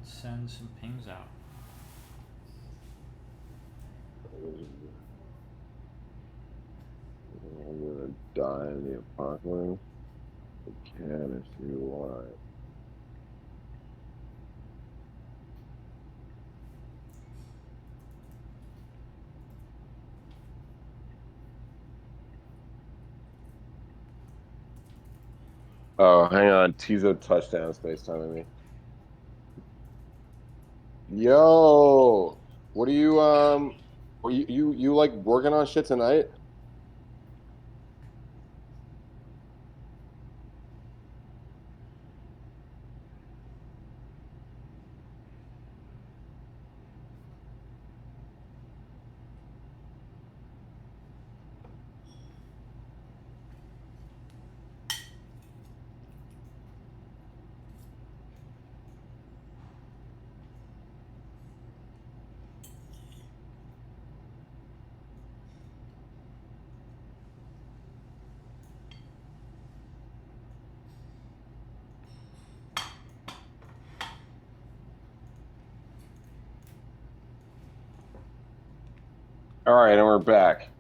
Let's send some pings out. I'm gonna die in the apocalypse. I can if you want. Oh, hang on. Tizo touchdowns FaceTiming me. Yo, what are you you like working on shit tonight? All right, and we're back.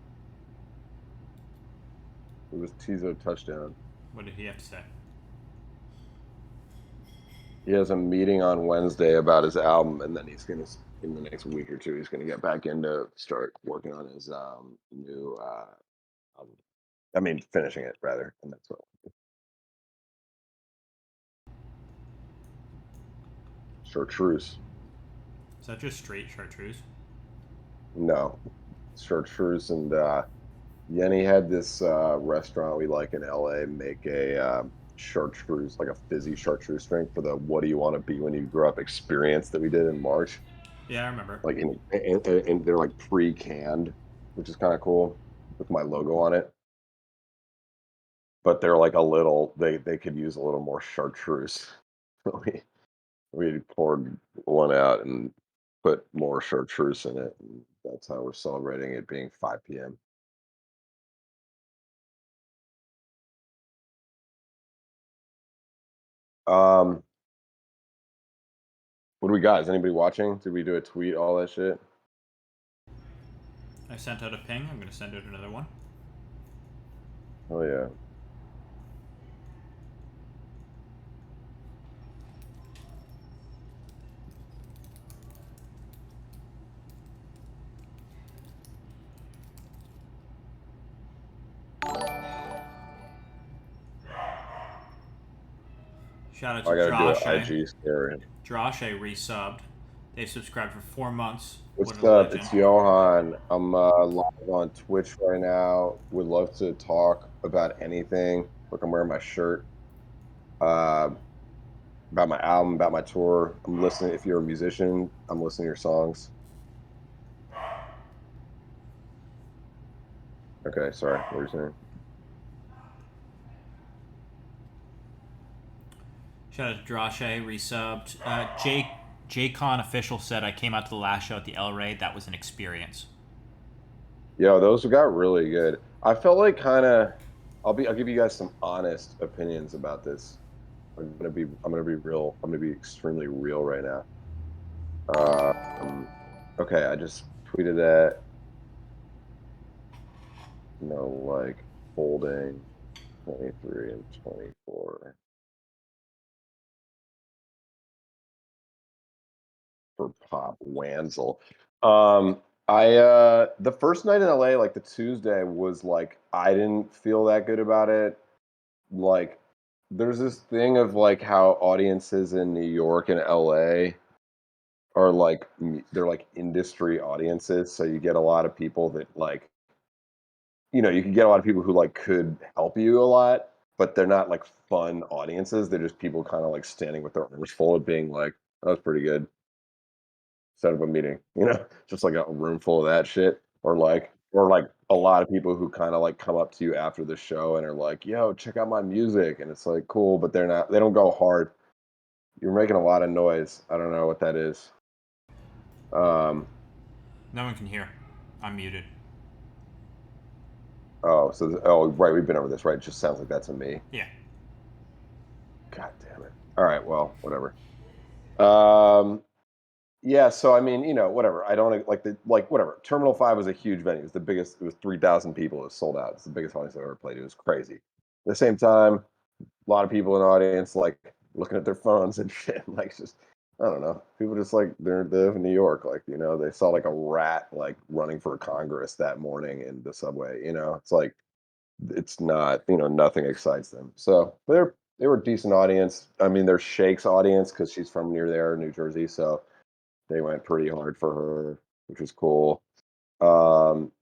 It was Tizo touchdown. What did he have to say? He has a meeting on Wednesday about his album, and then he's gonna in the next week or two he's gonna get back into start working on his new album. I mean, finishing it rather, and that's what. Chartreuse. Is that just straight chartreuse? No, chartreuse and Yenny had this restaurant we like in LA make a chartreuse, like a fizzy chartreuse drink for the "What do you want to be when you grow up" experience that we did in March. Yeah, I remember. Like and they're like pre-canned, which is kind of cool with my logo on it. But they're like a little they could use a little more chartreuse. So we poured one out and put more chartreuse in it. And that's how we're celebrating it being 5 p.m. Um, what do we got? Is anybody watching? Did we do a tweet? All that shit. I sent out a ping. I'm going to send out another one. Oh yeah. Shout out to I gotta do an Josh. IG scare. Josh resubbed. They subscribed for 4 months. What What's a up? legend. It's Johan. I'm live on Twitch right now. Would love to talk about anything. Look, I'm wearing my shirt. Uh, about my album, about my tour. I'm listening. If you're a musician, I'm listening to your songs. Okay, sorry. What were you saying? Shout out to Josh resubbed. Jcon official said I came out to the last show at the El Rey. That was an experience. Yo, those got really good. I felt like kind of. I'll give you guys some honest opinions about this. I'm gonna be real. I'm gonna be extremely real right now. Um, okay, I just tweeted that. Like holding 23 and 24 for Pop Wanzel. I the first night in LA, like the Tuesday, was like I didn't feel that good about it. Like there's this thing of like how audiences in New York and LA are like they're like industry audiences, so you get a lot of people that like you can get a lot of people who like could help you a lot, but they're not like fun audiences. They're just people kind of like standing with their arms full of being like, that was pretty good. Set up a meeting, just like a room full of that shit. Or like a lot of people who kind of like come up to you after the show and are like, yo, check out my music. And it's like, cool, but they don't go hard. You're making a lot of noise. I don't know what that is. Um, No one can hear. I'm muted. oh, right. We've been over this, right? It just sounds like that's a me. Yeah. God damn it. All right. Well, whatever. Um, yeah, so I mean, whatever. I don't like whatever. Terminal 5 was a huge venue. It was the biggest. It was 3,000 people. It was sold out. It's the biggest audience I've ever played. It was crazy. At the same time, a lot of people in the audience like looking at their phones and shit. Like just I don't know. People just like they live in New York. Like they saw like a rat like running for Congress that morning in the subway. It's like it's not nothing excites them. So they were a decent audience. I mean, they're Shake's audience because she's from near there, New Jersey. So they went pretty hard for her, which was cool. Um,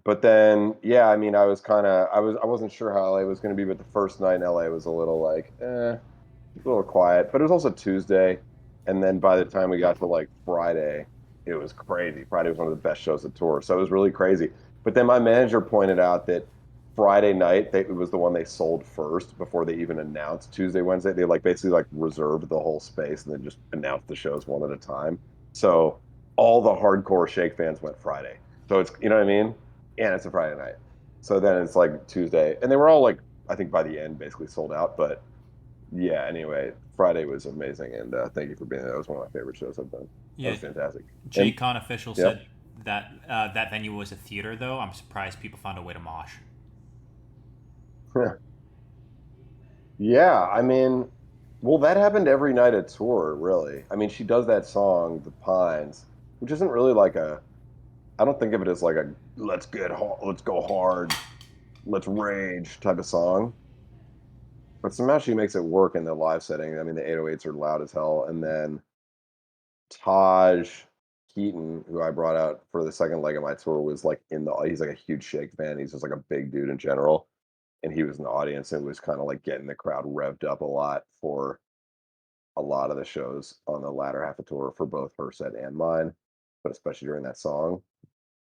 but then, yeah, I mean, I wasn't sure how LA was going to be, but the first night in LA was a little like, a little quiet. But it was also Tuesday, and then by the time we got to like Friday, it was crazy. Friday was one of the best shows of the tour, so it was really crazy. But then my manager pointed out that Friday night it was the one they sold first before they even announced Tuesday, Wednesday. They like basically like reserved the whole space and then just announced the shows one at a time. So all the hardcore Shake fans went Friday. So it's what I mean? And it's a Friday night. So then it's like Tuesday. And they were all like I think by the end basically sold out. But yeah, anyway, Friday was amazing and thank you for being there. That was one of my favorite shows I've done. That Yeah, was fantastic. And JCon official yeah. said that that venue was a theater, though. I'm surprised people found a way to mosh. Yeah, I mean, well, that happened every night at tour, really. I mean, she does that song, The Pines, which isn't really like I don't think of it as like a let's go hard, let's rage type of song. But somehow she makes it work in the live setting. I mean, the 808s are loud as hell. And then Taj Keaton, who I brought out for the second leg of my tour, was like he's like a huge Shake fan. He's just like a big dude in general. And he was in the audience and was kind of like getting the crowd revved up a lot for a lot of the shows on the latter half of tour for both her set and mine, but especially during that song.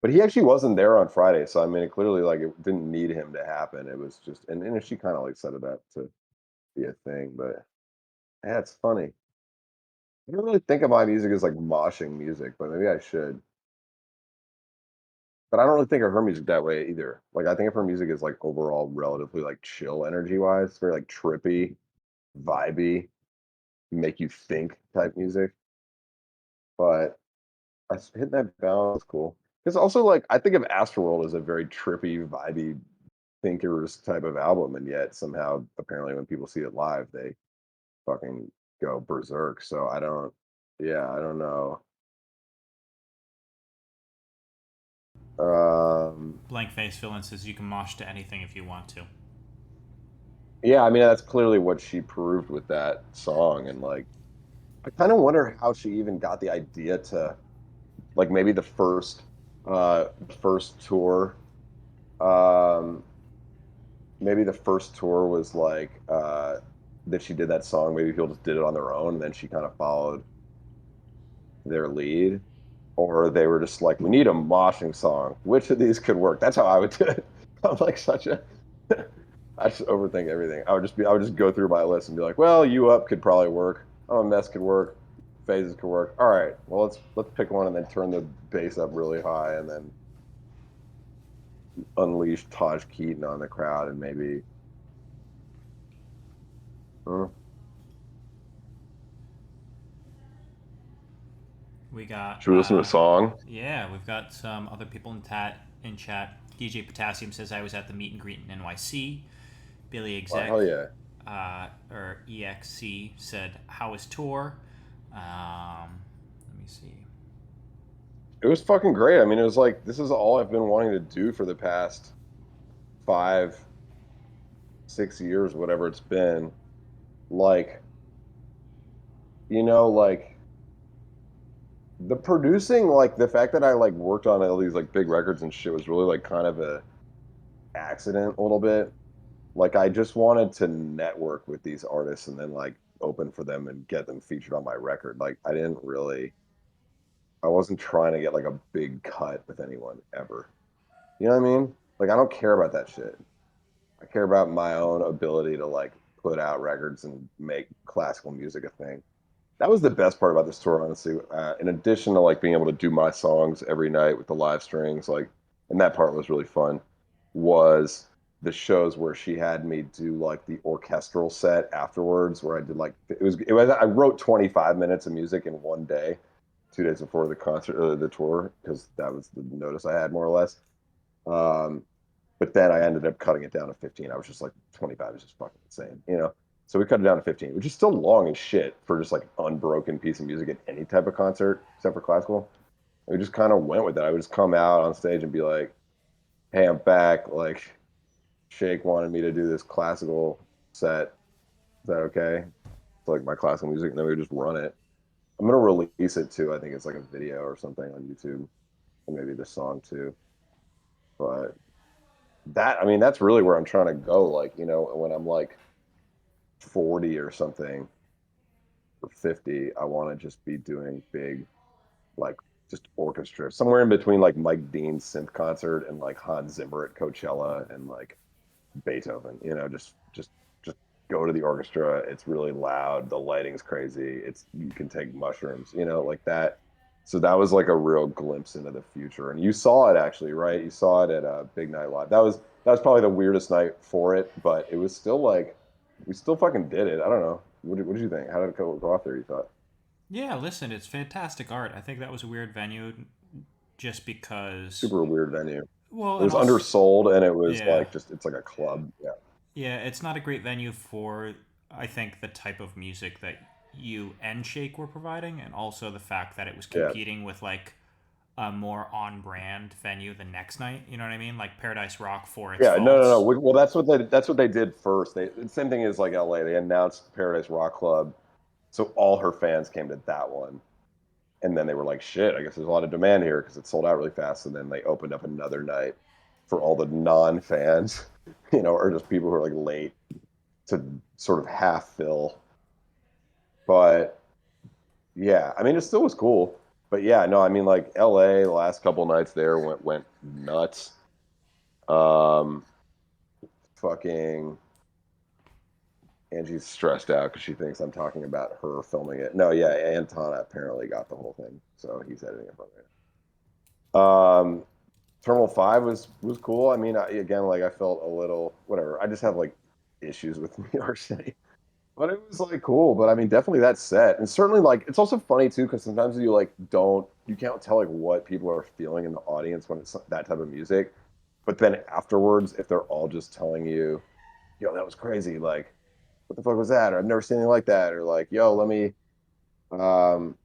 But he actually wasn't there on Friday, so I mean, it clearly like it didn't need him to happen. It was just, and she kind of like set it up to be a thing. But yeah, it's funny. I don't really think of my music as like moshing music, but maybe I should. But I don't really think of her music that way either. Like I think of her music as like overall relatively like chill energy wise. It's very like trippy, vibey, make you think type music. But hitting that balance is cool. Because also, like, I think of Astroworld as a very trippy, vibey, thinkers type of album, and yet somehow, apparently, when people see it live, they fucking go berserk. So yeah, I don't know. Um, Blank Face Villain says you can mosh to anything if you want to. yeah, I mean, that's clearly what she proved with that song, and like, I kind of wonder how she even got the idea to, like, maybe first tour, um, maybe the first tour was like that she did that song. Maybe people just did it on their own, and then she kind of followed their lead, or they were just like, "We need a moshing song. Which of these could work?" That's how I would do it. I'm like such a I just overthink everything. I would just go through my list and be like, "Well, you up could probably work. Oh, mess could work. Phases could work. All right. Well, let's pick one and then turn the bass up really high and then unleash Taj Keaton on the crowd and maybe." uh, We got should we listen to a song? yeah, we've got some other people in chat. DJ Potassium says I was at the meet and greet in NYC. Billy Oh, Exec hell yeah. or EXC said how was tour? Let me see. It was fucking great. I mean, it was like this is all I've been wanting to do for the past 5, 6 years, whatever it's been. Like, like the producing, like the fact that I like worked on all these like big records and shit was really like kind of a accident a little bit. Like I just wanted to network with these artists and then like open for them and get them featured on my record. Like I wasn't trying to get like a big cut with anyone ever. You know what I mean? Like I don't care about that shit. I care about my own ability to like put out records and make classical music a thing. That was the best part about this tour, honestly. In addition to like being able to do my songs every night with the live strings, like, and that part was really fun. Was the shows where she had me do like the orchestral set afterwards, where I did like it was I wrote 25 minutes of music in one day, 2 days before the concert, the tour, because that was the notice I had more or less. Um, but then I ended up cutting it down to 15. I was just like 25 is just fucking insane, you know. So we cut it down to 15, which is still long as shit for just like unbroken piece of music at any type of concert except for classical. And we just kind of went with it. I would just come out on stage and be like, "Hey, I'm back." Like Shake wanted me to do this classical set. Is that okay? It's like my classical music, and then we would just run it. I'm gonna release it too. I think it's like a video or something on YouTube, and maybe the song too. But that, I mean, that's really where I'm trying to go. Like, you know, when I'm like 40 or something or 50, I want to just be doing big, like just orchestra, somewhere in between like Mike Dean's synth concert and like Hans Zimmer at Coachella and like Beethoven, you know, just go to the orchestra. It's really loud. The lighting's crazy. It's you can take mushrooms, you know, like that. So that was like a real glimpse into the future. And you saw it actually, right? You saw it at Big Night Live. That was probably the weirdest night for it, but it was still like we still fucking did it. I don't know. What did you think? How did it go off there, you thought? Yeah, listen, it's fantastic art. I think that was a weird venue just because, Super weird venue. well, It and was also, undersold and it was yeah, like just it's like a club. Yeah. yeah, it's not a great venue for, I think, the type of music that you and Shake were providing, and also the fact that it was Yeah. competing with like a more on-brand venue the next night. You know what I mean? Like Paradise Rock for its Yeah, no, no, no. faults. Well, that's what they did first. The same thing as like LA. They announced Paradise Rock Club, so all her fans came to that one, and then they were like, "Shit, I guess there's a lot of demand here because it sold out really fast." And then they opened up another night for all the non-fans, or just people who are like late to sort of half fill. But yeah, I mean, it still was cool. But yeah, no, I mean, like LA, the last couple nights there went nuts. Um, fucking Angie's stressed out because she thinks I'm talking about her filming it. No, yeah, Antana apparently got the whole thing, so he's editing it for me. Terminal Five was cool. I mean, again, like I felt a little whatever. I just have like issues with New York City, but it was like cool. But I mean, definitely that set, and certainly like it's also funny too because sometimes you can't tell like what people are feeling in the audience when it's that type of music. But then afterwards, if they're all just telling you, "Yo, that was crazy," like what the fuck was that? Or I've never seen anything like that. Or like, yo, let me, um,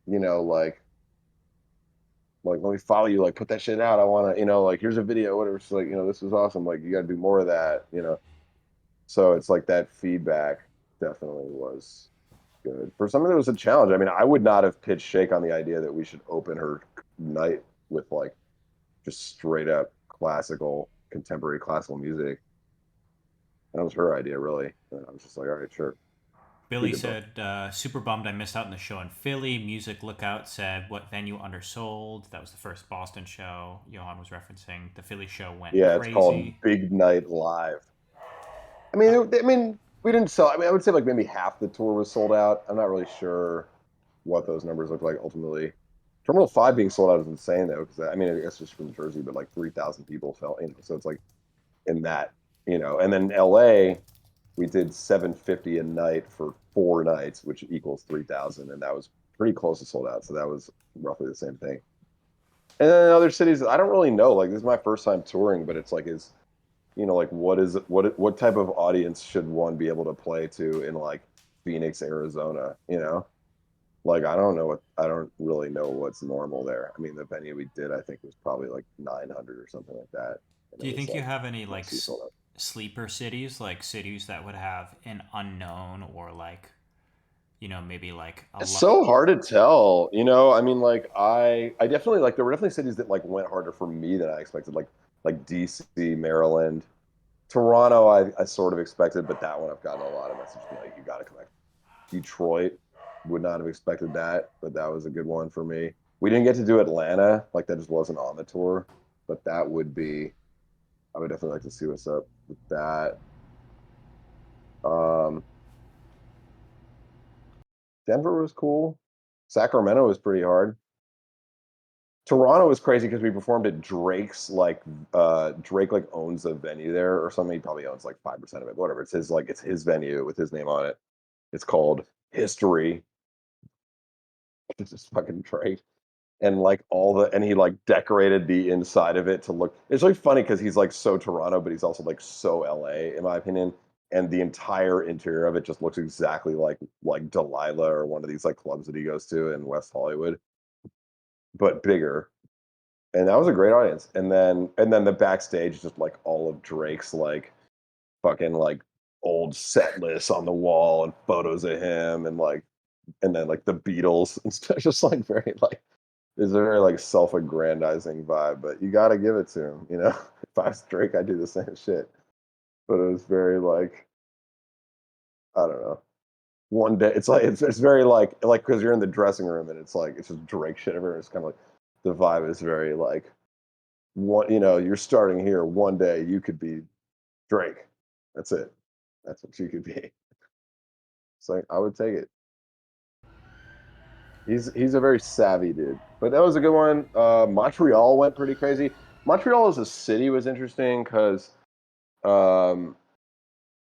you know, let me follow you. Like, put that shit out. I want to, like, here's a video, whatever. It's like, this is awesome. Like, you got to do more of that. So it's like that feedback definitely was good. For some of it was a challenge. I mean, I would not have pitched Shake on the idea that we should open her night with like just straight up contemporary classical music. That was her idea, really. And I was just like, all right, sure, we Billy did both. said, super bummed I missed out on the show in Philly. Music Lookout said, what venue undersold? That was the first Boston show Johan was referencing. The Philly show went Yeah, it's called crazy. Big Night Live. I mean, we didn't sell. I mean, I would say like maybe half the tour was sold out. I'm not really sure what those numbers look like ultimately. Terminal Five being sold out is insane though, because I mean, I guess just from Jersey, but like 3,000 people fell. So it's like in that, and then LA, we did 750 a night for 4 nights, which equals 3,000, and that was pretty close to sold out. So that was roughly the same thing. And then in other cities, I don't really know. Like this is my first time touring, but it's like like what type of audience should one be able to play to in like Phoenix, Arizona? Like I don't really know what's normal there. I mean, the venue we did, I think, was probably like 900 or something like that, and Do it you was think you like have any like mostly sold out. sleeper cities, like cities that would have an unknown or like, maybe like a It's lot? so hard to tell. I mean, like I definitely like there were definitely cities that like went harder for me than I expected, like DC, Maryland. Toronto, I sort of expected, but that one I've gotten a lot of messages being like, you got to come back. Detroit, would not have expected that, but that was a good one for me. We didn't get to do Atlanta, like that just wasn't on the tour, but I would definitely like to see what's up with that. Um, Denver was cool. Sacramento was pretty hard. Toronto was crazy because we performed at Drake's. Like Drake like owns a venue there or something. He probably owns like 5% of it. Whatever. It's his venue with his name on it. It's called History. It's just fucking Drake. And like and he like decorated the inside of it to look, it's really funny because he's like so Toronto, but he's also like so LA in my opinion. And the entire interior of it just looks exactly like Delilah or one of these like clubs that he goes to in West Hollywood, but bigger. And that was a great audience. And then the backstage is just like all of Drake's like fucking like old set lists on the wall and photos of him and then like the Beatles and stuff, just like very like it's a very like self-aggrandizing vibe, but you gotta give it to him, you know. If I was Drake, I'd do the same shit. But it was very like I don't know. One day it's like it's very like because you're in the dressing room and it's like it's just Drake shit everywhere. It's kind of like the vibe is very like one, you know, you're starting here. One day you could be Drake. That's it. That's what you could be. It's like I would take it. He's a very savvy dude. But that was a good one. Montreal went pretty crazy. Montreal as a city was interesting because um,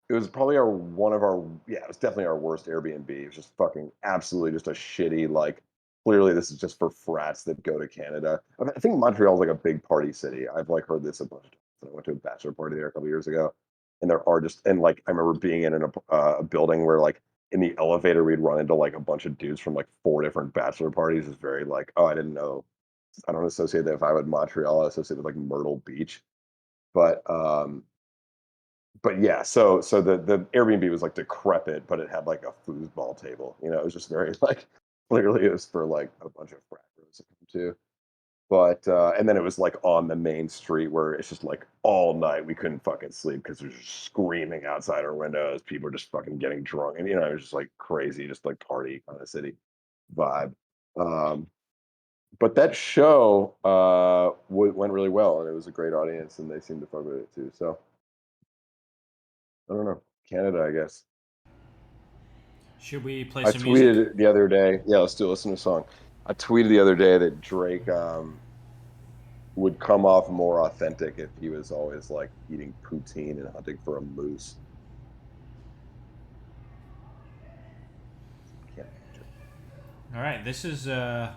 it was probably our one of our yeah, it was definitely our worst Airbnb. It was just fucking absolutely just a shitty like. Clearly, this is just for frats that go to Canada. I think Montreal is like a big party city. I've like heard this a bunch of times. I went to a bachelor party there a couple years ago, and there are just and like I remember being in a building where like in the elevator we'd run into like a bunch of dudes from like four different bachelor parties. It's very like oh I didn't know. I don't associate that if I would Montreal. I associate with like Myrtle Beach, but um, but yeah, so the Airbnb was like decrepit, but it had like a foosball table. You know, it was just very like clearly it was for like a bunch of frat bros to come to. But and then it was like on the main street where it's just like all night we couldn't fucking sleep because there's just screaming outside our windows. People were just fucking getting drunk, and you know it was just like crazy, just like party kind of city vibe. Um, but that show went really well, and it was a great audience, and they seemed to fuck with it too. So I don't know. Canada, I guess. Should we play I some music? tweeted the other day. Yeah, let's do listen to a song. I tweeted the other day that Drake would come off more authentic if he was always like eating poutine and hunting for a moose. Can't imagine. All right, this is a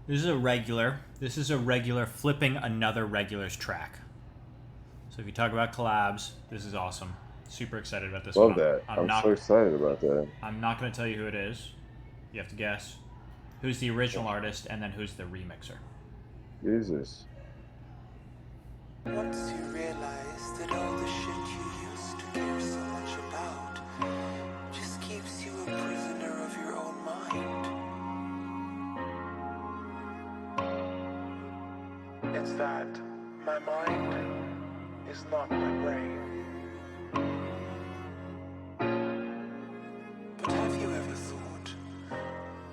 regular. This is a regular flipping another regular's track. So if you talk about collabs, this is awesome. Super excited about this Love one. that. I'm so excited about that. I'm not going to tell you who it is. You have to guess who's the original artist and then who's the remixer. Jesus. Once you realize that all the shit you used to care so much about just keeps you a prisoner of your own mind. It's that my mind is not my brain. But have you ever thought,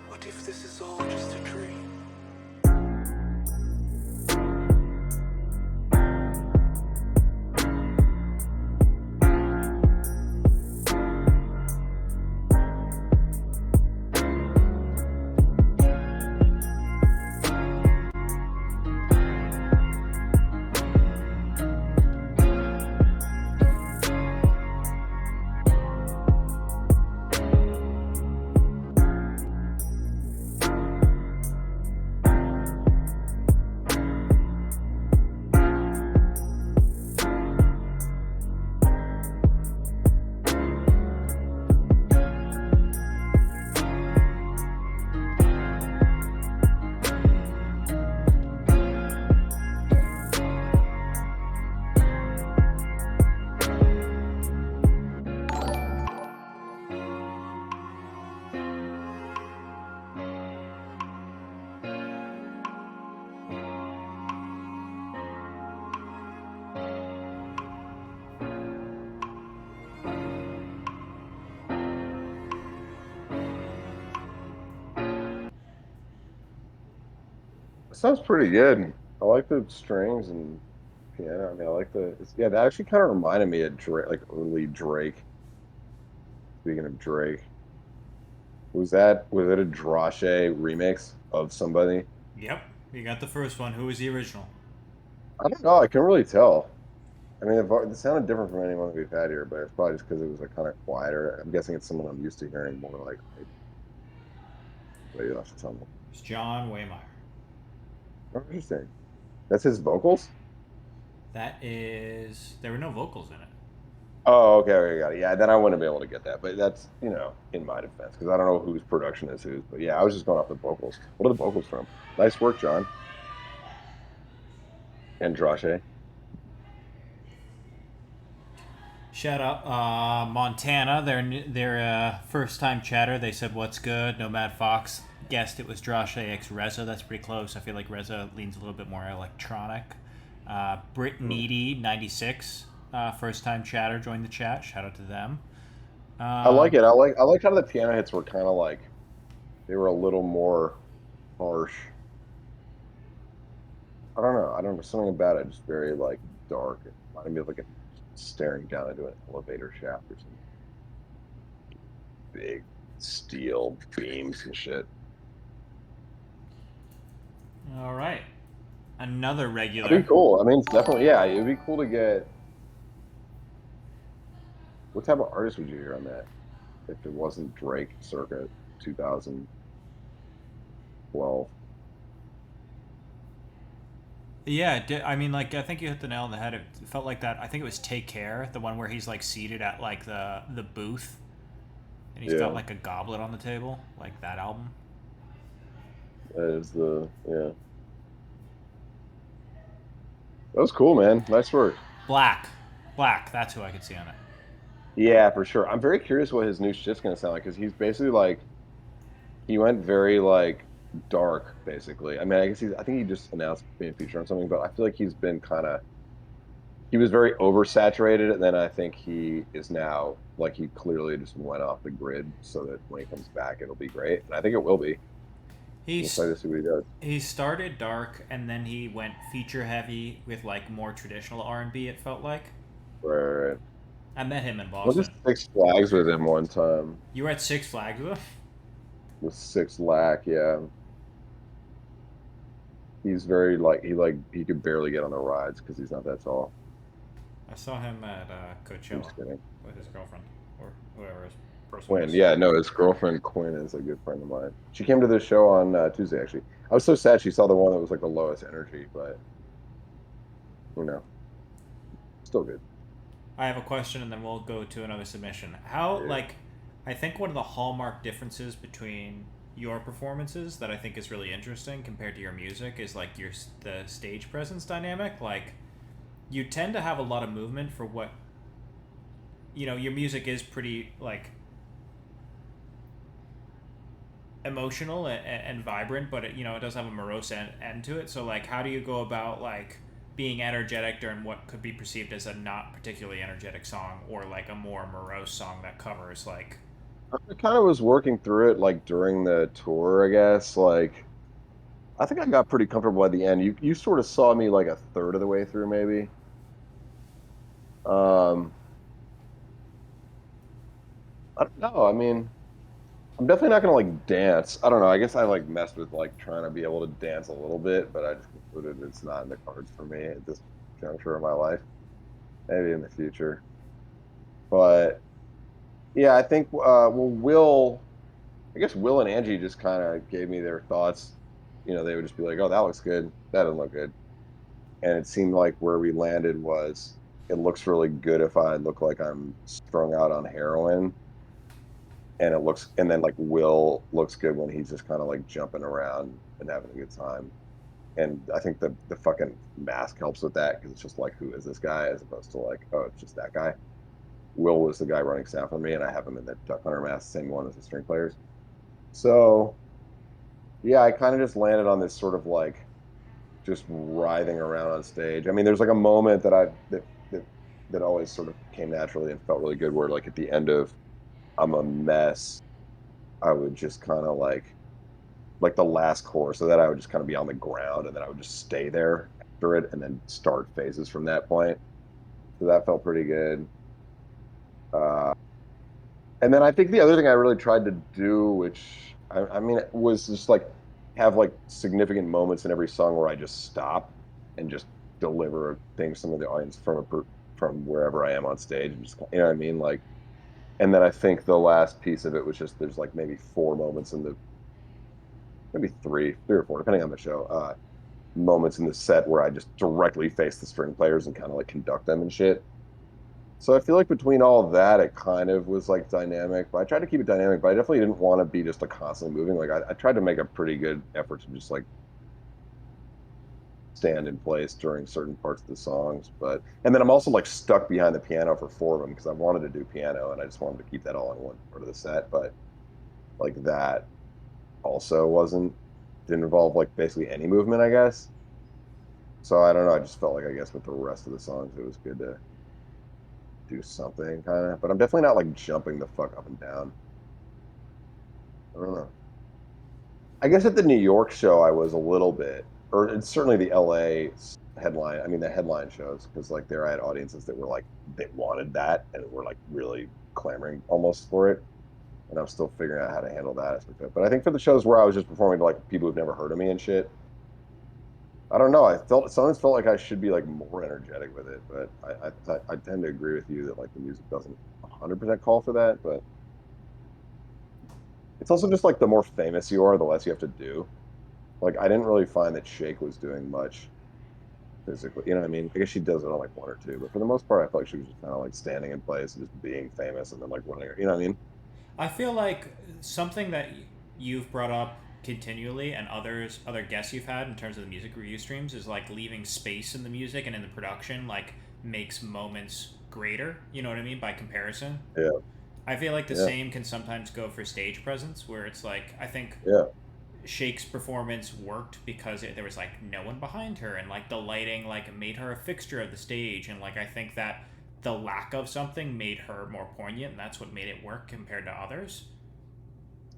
what if this is all just a dream? Sounds pretty good. I like the strings and piano. I mean, I like yeah, that actually kind of reminded me of Drake, like early Drake. Speaking of Drake, was it a Drache remix of somebody? Yep. You got the first one. Who was the original? I don't know. I can really tell. I mean, it sounded different from anyone that we've had here, but it's probably just because it was like kind of quieter. I'm guessing it's someone I'm used to hearing more like. But you'll have to tell me. It's John Waymire. Oh, interesting. That's his vocals. That is. There were no vocals in it. Oh, okay, got it. Yeah, then I wouldn't be able to get that, but that's in my defense because I don't know whose production is whose. But yeah, I was just going off the vocals. What are the vocals from? Nice work, John. Andrade. Shout out Montana. Their first time chatter. They said, "What's good?" Nomad Fox guessed it was Drashe X Reza. That's pretty close. I feel like Reza leans a little bit more electronic. Brit Needy 96. First time chatter joined the chat. Shout out to them. I like it. I like how the piano hits were kind of like they were a little more harsh. I don't know. I don't know. Something about it just very like dark. It reminded me of like staring down into an elevator shaft or something. Big steel beams and shit. All right. Another regular. That'd be cool. I mean, it's definitely it'd be cool to get. What type of artist would you hear on that? If it wasn't Drake circa 2012. Yeah, I mean, like I think you hit the nail on the head. It felt like that. I think it was Take Care, the one where he's like seated at like the booth, and he's got Yeah. like a goblet on the table, like that album. That is yeah. That was cool, man. Nice work. Black. That's who I could see on it. Yeah, for sure. I'm very curious what his new shit's gonna sound like because he's basically like he went very like dark, basically. I mean, I think he just announced being featured on something, but I feel like he's been kind of he was very oversaturated, and then I think he is now like he clearly just went off the grid so that when he comes back, it'll be great, and I think it will be. I'm He's excited to see what he does. he started dark and then he went feature heavy with like more traditional R&B. It felt like Right. I met him in I was Boston. just Six Flags with him one time. You were at Six Flags with him? With Six Lack, yeah. He's very he could barely get on the rides because he's not that tall. I saw him at I'm Coachella just kidding. with his girlfriend or whoever his person Quinn, was. yeah, no, his girlfriend Quinn is a good friend of mine. She came to the show on Tuesday, actually. I was so sad she saw the one that was like the lowest energy, but you know, still good. I have a question and then we'll go to another submission. How, Yeah. like, I think one of the hallmark differences between your performances that I think is really interesting compared to your music is like the stage presence dynamic. Like, you tend to have a lot of movement for what, your music is pretty, like, emotional and vibrant, but it does have a morose end to it. So, like, how do you go about, like, being energetic during what could be perceived as a not particularly energetic song or like a more morose song that covers like I kind of was working through it like during the tour, I guess. Like, I think I got pretty comfortable at the end. You sort of saw me like a third of the way through, maybe. Um, I don't know. I mean, I'm definitely not gonna like dance. I don't know. I guess I like messed with like trying to be able to dance a little bit, but I just concluded it's not in the cards for me at this juncture of my life. Maybe in the future. But yeah, I think I guess Will and Angie just kind of gave me their thoughts. They would just be like, "Oh, that looks good. That doesn't look good." And it seemed like where we landed was it looks really good if I look like I'm strung out on heroin, and then like Will looks good when he's just kind of like jumping around and having a good time. And I think the fucking mask helps with that because it's just like, who is this guy, as opposed to like, oh, it's just that guy. Will was the guy running sound for me, and I have him in the Duck Hunter mask, same one as the string players. So yeah, I kind of just landed on this sort of like just writhing around on stage. I mean, there's like a moment that always sort of came naturally and felt really good, where like at the end of I'm a Mess, I would just kind of like the last chorus, so that I would just kind of be on the ground and then I would just stay there after it and then start phases from that point. So that felt pretty good. Uh, and then I think the other thing I really tried to do, which I mean, it was just like have like significant moments in every song where I just stop and just deliver things to the audience from wherever I am on stage, and just you know what I mean, like. And then I think the last piece of it was just there's like maybe four moments in the maybe three or four, depending on the show, moments in the set where I just directly face the string players and kind of like conduct them and shit. So I feel like between all of that, it kind of was like dynamic. But I tried to keep it dynamic, but I definitely didn't want to be just like constantly moving. Like I tried to make a pretty good effort to just like stand in place during certain parts of the songs. But and then I'm also like stuck behind the piano for four of them because I wanted to do piano and I just wanted to keep that all in one part of the set. But like that also didn't involve like basically any movement, I guess. So I don't know. I just felt like I guess with the rest of the songs, it was good to do something kind of. But I'm definitely not like jumping the fuck up and down. I don't know. I guess at the New York show, I was a little bit, or it's certainly the LA headline. I mean, the headline shows, because like there I had audiences that were like, they wanted that and were like really clamoring almost for it. And I'm still figuring out how to handle that aspect of it. But I think for the shows where I was just performing to like people who've never heard of me and shit, I don't know. I felt sometimes felt like I should be like more energetic with it, but I tend to agree with you that like the music doesn't 100% call for that. But it's also just like the more famous you are, the less you have to do. Like I didn't really find that Shake was doing much physically. You know what I mean? I guess she does it on like one or two, but for the most part, I felt like she was just kind of like standing in place and just being famous, and then like running. You know what I mean? I feel like something that you've brought up continually and other guests you've had in terms of the music review streams is like leaving space in the music and in the production like makes moments greater, you know what I mean, by comparison. Yeah, I feel like the yeah, same can sometimes go for stage presence where it's like I think yeah. Shake's performance worked because there was like no one behind her and like the lighting like made her a fixture of the stage, and like I think that the lack of something made her more poignant and that's what made it work compared to others.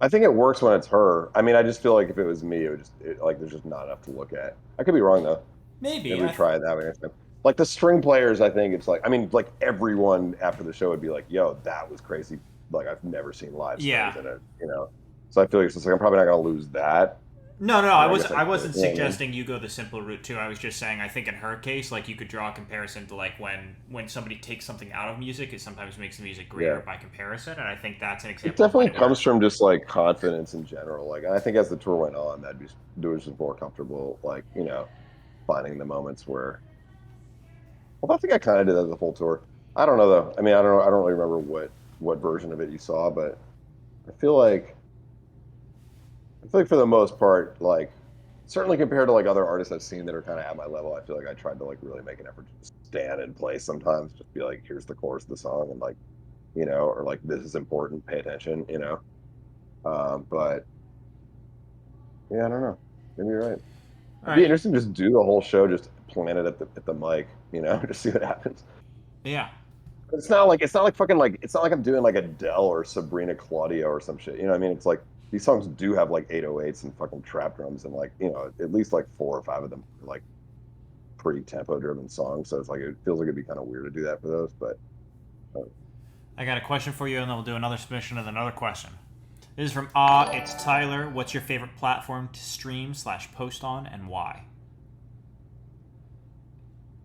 I think it works when it's her. I mean, I just feel like if it was me, it would like there's just not enough to look at. I could be wrong though. Maybe Maybe we try it that way next time. Like the string players, I think it's like I mean, like everyone after the show would be like, "Yo, that was crazy! Like I've never seen live yeah. strings in it." So I feel like it's just like I'm probably not gonna lose that, No, but I I was guess I I could. wasn't You know what I mean? suggesting you go the simple route too. I was just saying I think in her case, like you could draw a comparison to like when somebody takes something out of music, it sometimes makes the music greater Yeah, by comparison, and I think that's an it example of when definitely it comes worked. from just like confidence in general. Like I think as the tour went on, there was just more comfortable, like finding the moments where. Well, I think I kind of did that the full tour. I don't know though. I mean, I don't know. I don't really remember what version of it you saw, but I feel like for the most part, like certainly compared to like other artists I've seen that are kind of at my level, I feel like I tried to like really make an effort to just stand in place sometimes, just be like, here's the chorus of the song, and like or like this is important, pay attention. But yeah, I don't know. Maybe you're right. All It'd be right. interesting to just do the whole show, just plan it at the mic, just see what happens. Yeah. It's not like fucking like it's not like I'm doing like Adele or Sabrina Claudio or some shit. You know what I mean? It's like these songs do have like 808s and fucking trap drums and like, at least like four or five of them are like pretty tempo driven songs. So it's like it feels like it'd be kind of weird to do that for those. But uh, I got a question for you, and then we'll do another submission and another question. This is from It's Tyler. What's your favorite platform to stream/post on, and why?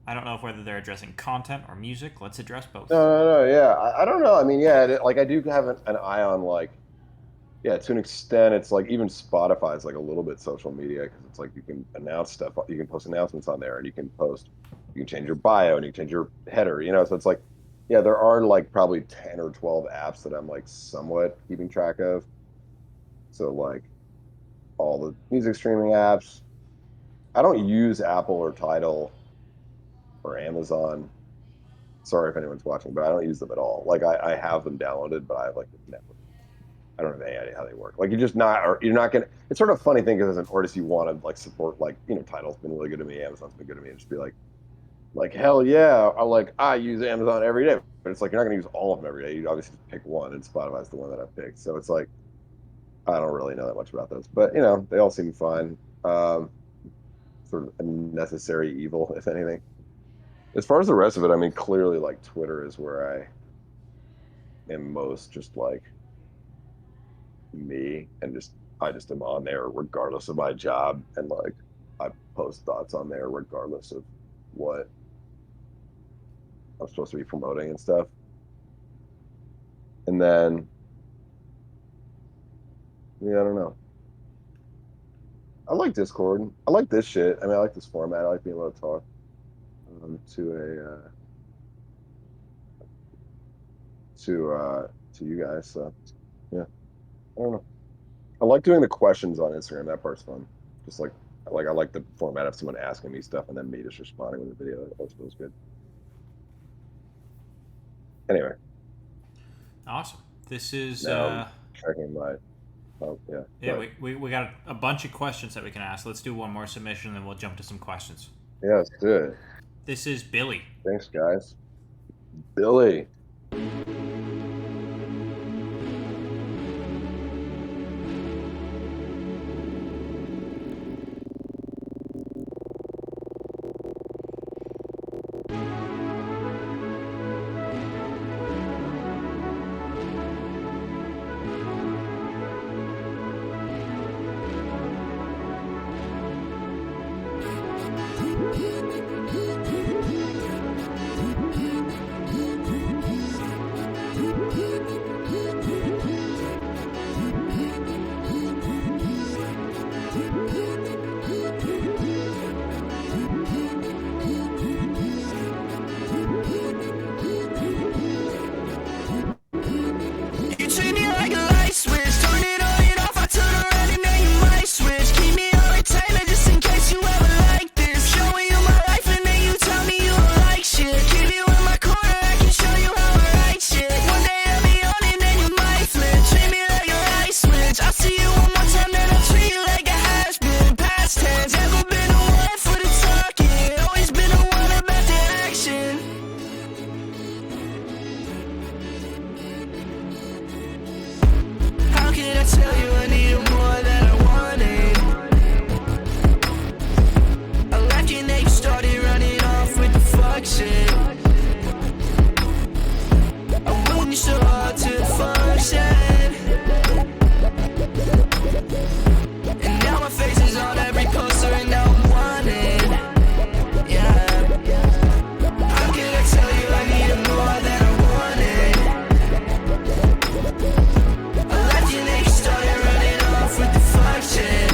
I don't know if whether they're addressing content or music. Let's address no, both. no, no, yeah. I don't know. I mean, yeah, like I do have an eye on like yeah, to an extent, it's like even Spotify is like a little bit social media because it's like you can announce stuff, you can post announcements on there, and you can change your bio and you can change your header. So it's like, yeah, there are like probably 10 or 12 apps that I'm like somewhat keeping track of. So like all the music streaming apps. I don't use Apple or Tidal or Amazon. Sorry if anyone's watching, but I don't use them at all. Like I have them downloaded, but I have like never I don't have any idea how they work. Like you're not gonna. It's sort of a funny thing because as an artist, you want to like support like Tidal's been really good to me, Amazon's been good to me, and just be like hell yeah, I use Amazon every day, but it's like you're not gonna use all of them every day. You obviously just pick one, and Spotify's the one that I picked. So it's like I don't really know that much about those, but they all seem fine. Sort of a necessary evil, if anything. As far as the rest of it, I mean, clearly like Twitter is where I am most just like me and just I just am on there regardless of my job, and like I post thoughts on there regardless of what I'm supposed to be promoting and stuff. And then, yeah, I don't know. I like Discord. I like this shit. I mean, I like this format. I like being able to talk to you guys. So yeah, I don't know. I like doing the questions on Instagram. That part's fun. Just like I like the format of someone asking me stuff and then me just responding with a video. That always feels good. Anyway, Awesome. This is now I'm checking my. Oh yeah. yeah. We got a bunch of questions that we can ask. Let's do one more submission, and then we'll jump to some questions. Yeah, let's do it. This is Billy. Thanks, guys. Billy. You treat me like a light switch, turn it on and off, I turn around and then you might switch. Keep me on retainer just in case you ever like this. Showing you my life and then you tell me you don't like shit. Keep you in my corner, I can show you how I write shit. One day I'll be on and then you might flip. Treat me like a light switch, I'll see you one more time, then I'll treat you like a has-been. Past tense, never been the one for the talking, always been the one about the action. How could I tell you I needed more than I wanted? I left you and then you started running off with the fuck shit. I wouldn't show up to function. And now my face is on every poster and now I'm wanted. Yeah. How could I tell you I needed more than I wanted? I left you and then you started running off with the fuck shit.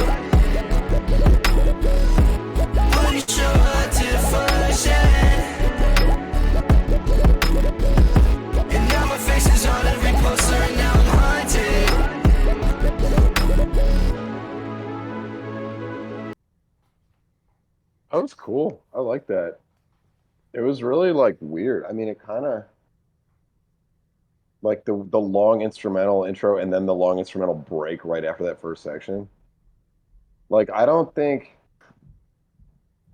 Wouldn't show up to function. And now my face is on every poster and now I'm haunted. That was cool. I like that. It was really like weird. I mean, it kind of like the long instrumental intro and then the long instrumental break right after that first section. Like, I don't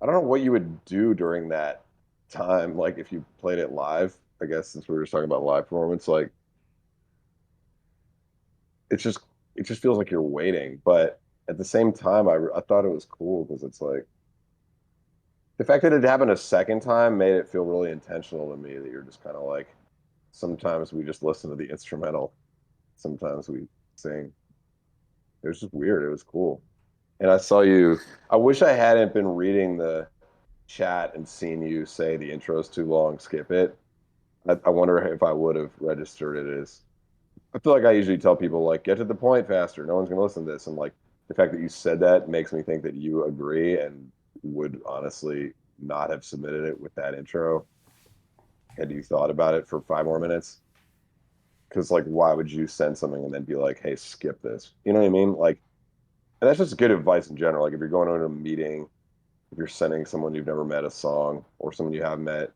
know what you would do during that time. Like, if you played it live, I guess since we were just talking about live performance, like it just feels like you're waiting. But at the same time, I thought it was cool because it's like the fact that it happened a second time made it feel really intentional to me that you're just kind of like, sometimes we just listen to the instrumental, sometimes we sing. It was just weird. It was cool. And I wish I hadn't been reading the chat and seen you say the intro's too long, skip it. I wonder if I would have registered it as. I feel like I usually tell people, like, get to the point faster. No one's going to listen to this. And, like, the fact that you said that makes me think that you agree and would honestly not have submitted it with that intro had you thought about it for 5 more minutes. Because, like, why would you send something and then be like, hey, skip this? You know what I mean? Like, and that's just good advice in general. Like, if you're going to a meeting, if you're sending someone you've never met a song or someone you have met,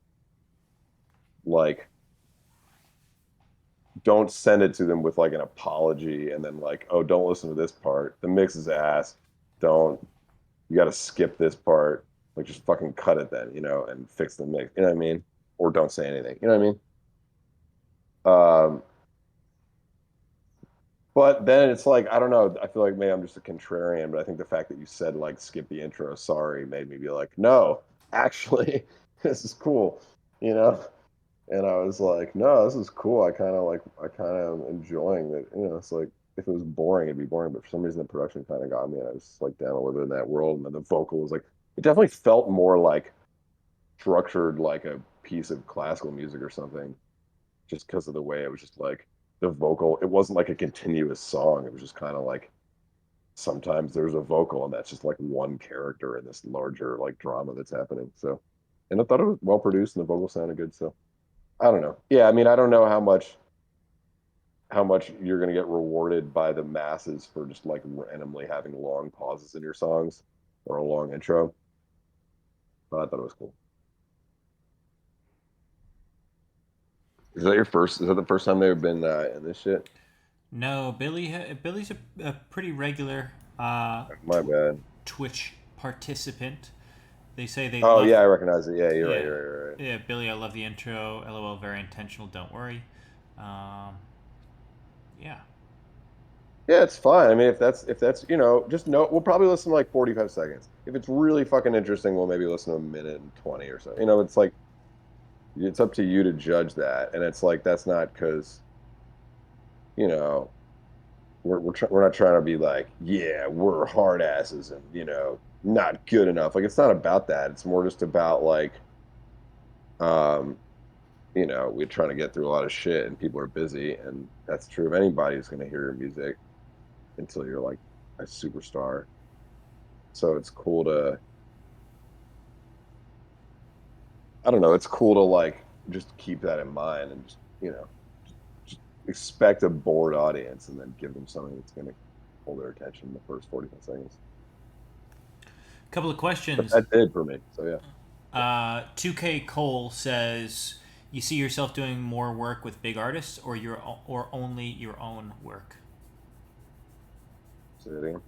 like, don't send it to them with like an apology and then like, oh, don't listen to this part. The mix is ass. You got to skip this part. Like, just fucking cut it then, and fix the mix. You know what I mean? Or don't say anything. You know what I mean? But then it's like, I don't know. I feel like maybe I'm just a contrarian, but I think the fact that you said like skip the intro, sorry, made me be like, no, actually, this is cool, And I was like, no, this is cool. I kind of am enjoying it. It's like if it was boring, it'd be boring. But for some reason, the production kind of got me, and I was like down a little bit in that world. And then the vocal was like, it definitely felt more like structured, like a piece of classical music or something, just because of the way it was just like the vocal. It wasn't like a continuous song. It was just kind of like sometimes there's a vocal, and that's just like one character in this larger like drama that's happening. So, and I thought it was well produced, and the vocal sounded good. So, I don't know. Yeah, I mean, I don't know how much you're going to get rewarded by the masses for just like randomly having long pauses in your songs or a long intro. But I thought it was cool. Is that your first? Is that the first time they've been in this shit? No, Billy's a pretty regular My bad. Twitch participant. They say they Oh love. yeah, I recognize it. Yeah, you're right. Yeah, You're right. yeah, Billy, I love the intro. LOL, very intentional. Don't worry. Um, yeah. Yeah, it's fine. I mean, if that's just know we'll probably listen to like 45 seconds. If it's really fucking interesting, we'll maybe listen to a minute and 20 or so. It's like it's up to you to judge that, and it's like that's not because you know we're not trying to be like, yeah, we're hard asses and not good enough. Like it's not about that. It's more just about like um we're trying to get through a lot of shit and people are busy, and that's true of anybody who's going to hear your music until you're like a superstar. So it's cool to, I don't know, it's cool to like just keep that in mind and just expect a bored audience and then give them something that's going to hold their attention in the first 45 seconds. Couple of But questions. that did for me. So yeah. 2K Cole says, you see yourself doing more work with big artists or only your own work? Say it again.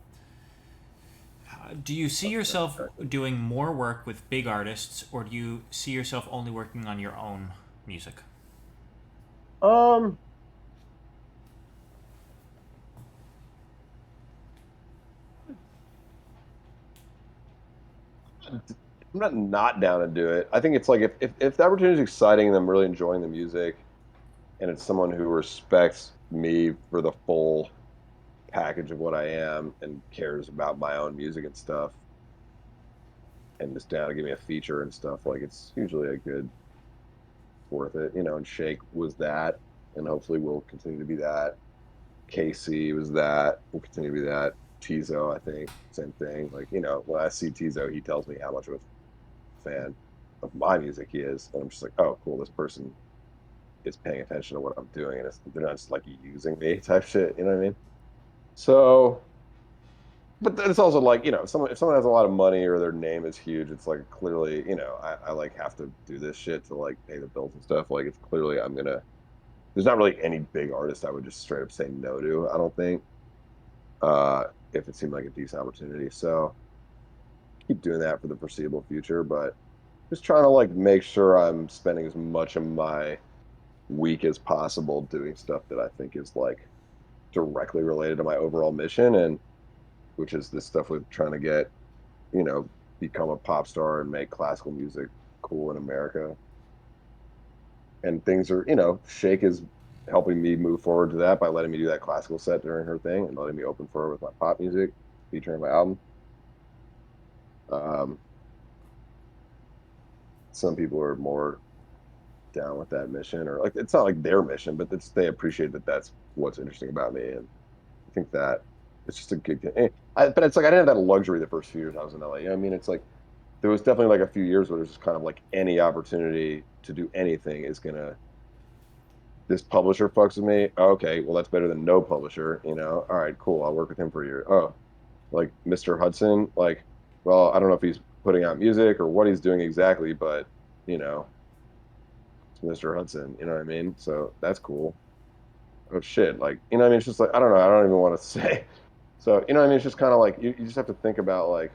Do you see yourself doing more work with big artists, or do you see yourself only working on your own music? Um, I'm not down to do it. I think it's like if the opportunity is exciting and I'm really enjoying the music, and it's someone who respects me for the full package of what I am and cares about my own music and stuff, and is down to give me a feature and stuff, like it's usually a good worth it. And Shake was that, and hopefully will continue to be that. KC was that, will continue to be that. Tizo, I think, same thing. Like, when I see Tizo, he tells me how much of a fan of my music he is. And I'm just like, oh, cool, this person is paying attention to what I'm doing, and they're not just like using me type shit. You know what I mean? So, but then it's also like, if someone has a lot of money or their name is huge, it's like clearly, I like have to do this shit to like pay the bills and stuff. Like it's clearly there's not really any big artist I would just straight up say no to, I don't think. If it seemed like a decent opportunity. So keep doing that for the foreseeable future, but just trying to like make sure I'm spending as much of my week as possible doing stuff that I think is like directly related to my overall mission, and which is this stuff with trying to get, you know, become a pop star and make classical music cool in America. And things are, Shake is helping me move forward to that by letting me do that classical set during her thing and letting me open for her with my pop music featuring my album. Um, some people are more down with that mission, or like it's not like their mission, but they appreciate that that's what's interesting about me, and I think that it's just a good thing. But it's like I didn't have that luxury the first few years I was in LA. You know what I mean? It's like there was definitely like a few years where there's just kind of like any opportunity to do anything is gonna this publisher fucks with me. Okay, well that's better than no publisher. All right, cool. I'll work with him for a year. Oh, like Mr. Hudson, like, well, I don't know if he's putting out music or what he's doing exactly, but you know, it's Mr. Hudson. You know what I mean? So that's cool. Oh shit, like what I mean? It's just like I don't know. I don't even want to say. So what I mean? It's just kind of like you just have to think about like,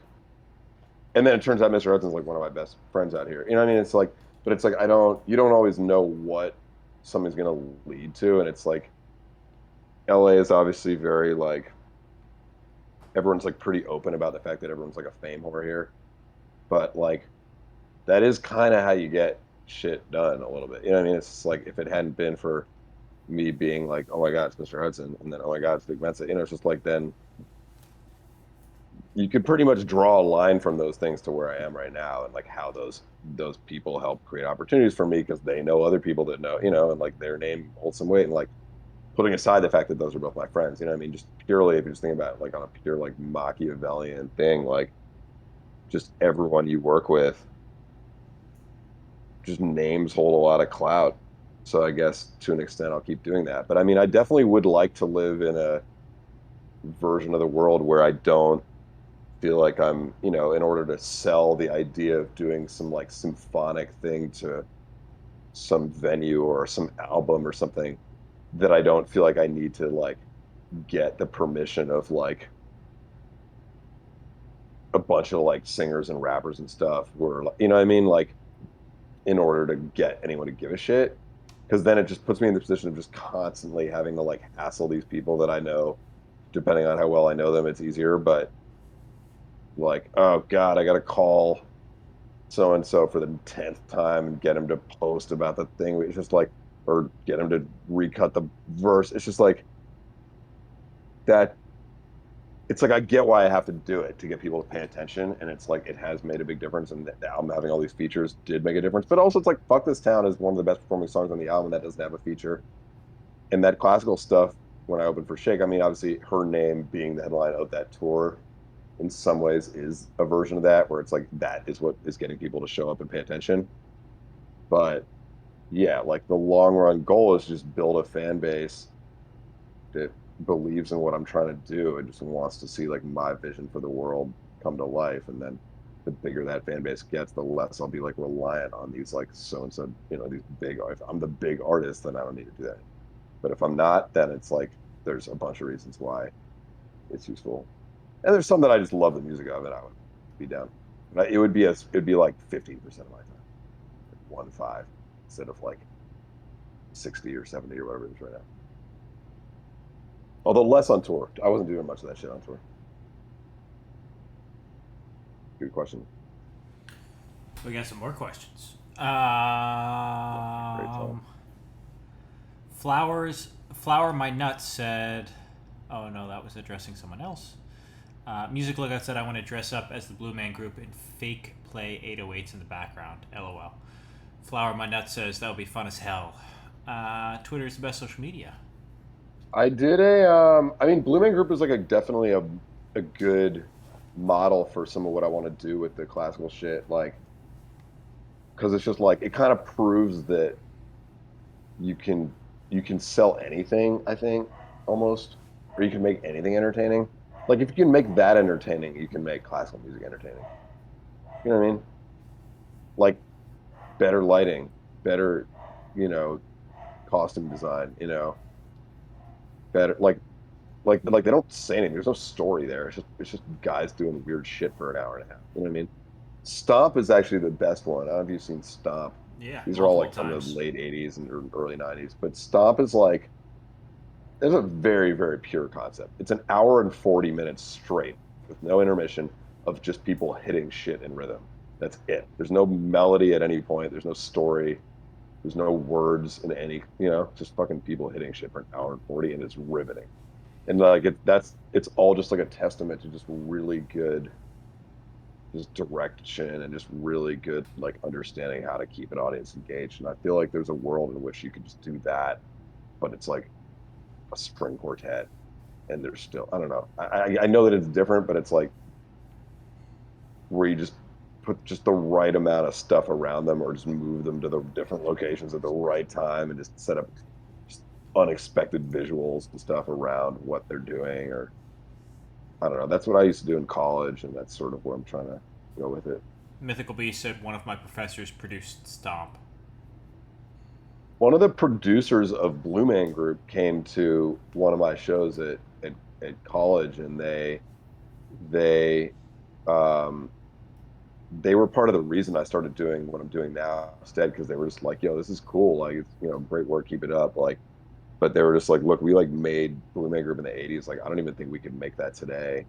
and then it turns out Mr. Hudson's like one of my best friends out here. You know what I mean? It's like, but it's like you don't always know what something's gonna lead to, and it's like LA is obviously very like everyone's like pretty open about the fact that everyone's like a fame whore here, but like that is kind of how you get shit done a little bit. You know what I mean? It's like if it hadn't been for me being like, oh my God, it's Mr. Hudson, and then oh my God, it's Vic Mensa. It's just like then you could pretty much draw a line from those things to where I am right now, and like how those people help create opportunities for me because they know other people that know, and like their name holds some weight, and like putting aside the fact that those are both my friends, what I mean? Just purely, if you just think about it, like on a pure like Machiavellian thing, like just everyone you work with, just names hold a lot of clout. So I guess to an extent I'll keep doing that. But I mean, I definitely would like to live in a version of the world where I don't feel like I'm, in order to sell the idea of doing some like symphonic thing to some venue or some album or something, that I don't feel like I need to like get the permission of like a bunch of like singers and rappers and stuff who are, you know what I mean? Like in order to get anyone to give a shit. Because then it just puts me in the position of just constantly having to like hassle these people that I know, depending on how well I know them, it's easier. But like, oh God, I got to call so and so for the 10th time and get him to post about the thing. It's just like, or get him to recut the verse. It's just like that. It's like I get why I have to do it to get people to pay attention, and it's like it has made a big difference, and the album having all these features did make a difference. But also, it's like "Fuck This Town" is one of the best performing songs on the album that doesn't have a feature, and that classical stuff. When I opened for Shake, I mean, obviously, her name being the headline of that tour, in some ways, is a version of that, where it's like that is what is getting people to show up and pay attention. But yeah, like the long run goal is just build a fan base that believes in what I'm trying to do and just wants to see like my vision for the world come to life. And then the bigger that fan base gets, the less I'll be like reliant on these like so and so, these big. If I'm the big artist, then I don't need to do that. But if I'm not, then it's like there's a bunch of reasons why it's useful. And there's some that I just love the music of, and I would be down. But it'd be like 15% of my time, like 1-5, instead of like 60 or 70 or whatever it is right now. Although less on tour. I wasn't doing much of that shit on tour. Good question. We got some more questions. Great song. Flower My Nuts said, oh no, that was addressing someone else. Music Lookout said, I want to dress up as the Blue Man Group and fake play 808s in the background. LOL. Flower My Nuts says, that would be fun as hell. Twitter is the best social media. I did I mean, Blue Man Group is like definitely a good model for some of what I want to do with the classical shit. Like, because it's just like, it kind of proves that you can sell anything, I think, almost, or you can make anything entertaining. Like, if you can make that entertaining, you can make classical music entertaining. You know what I mean? Like, better lighting, better, costume design, better, like they don't say anything. There's no story there. It's just guys doing weird shit for an hour and a half. You know what I mean? Stomp is actually the best one. I don't know if you've seen Stomp. Yeah. These are all like from the late 80s and early 90s. But Stomp is like, there's a very, very pure concept. It's an hour and 40 minutes straight with no intermission of just people hitting shit in rhythm. That's it. There's no melody at any point. There's no story. There's no words in any, just fucking people hitting shit for an hour and 40, and it's riveting. And like it's all just like a testament to just really good just direction and just really good like understanding how to keep an audience engaged. And I feel like there's a world in which you can just do that, but it's like a string quartet, and there's still, I don't know. I know that it's different, but it's like where you just put just the right amount of stuff around them, or just move them to the different locations at the right time, and just set up just unexpected visuals and stuff around what they're doing. Or I don't know. That's what I used to do in college, and that's sort of where I'm trying to go with it. Mythical Beast said one of my professors produced Stomp. One of the producers of Blue Man Group came to one of my shows at college, and they were part of the reason I started doing what I'm doing now instead, because they were just like, yo, this is cool. Like, it's, great work. Keep it up. Like, but they were just like, look, we like made Blue Man Group in the 80s. Like, I don't even think we could make that today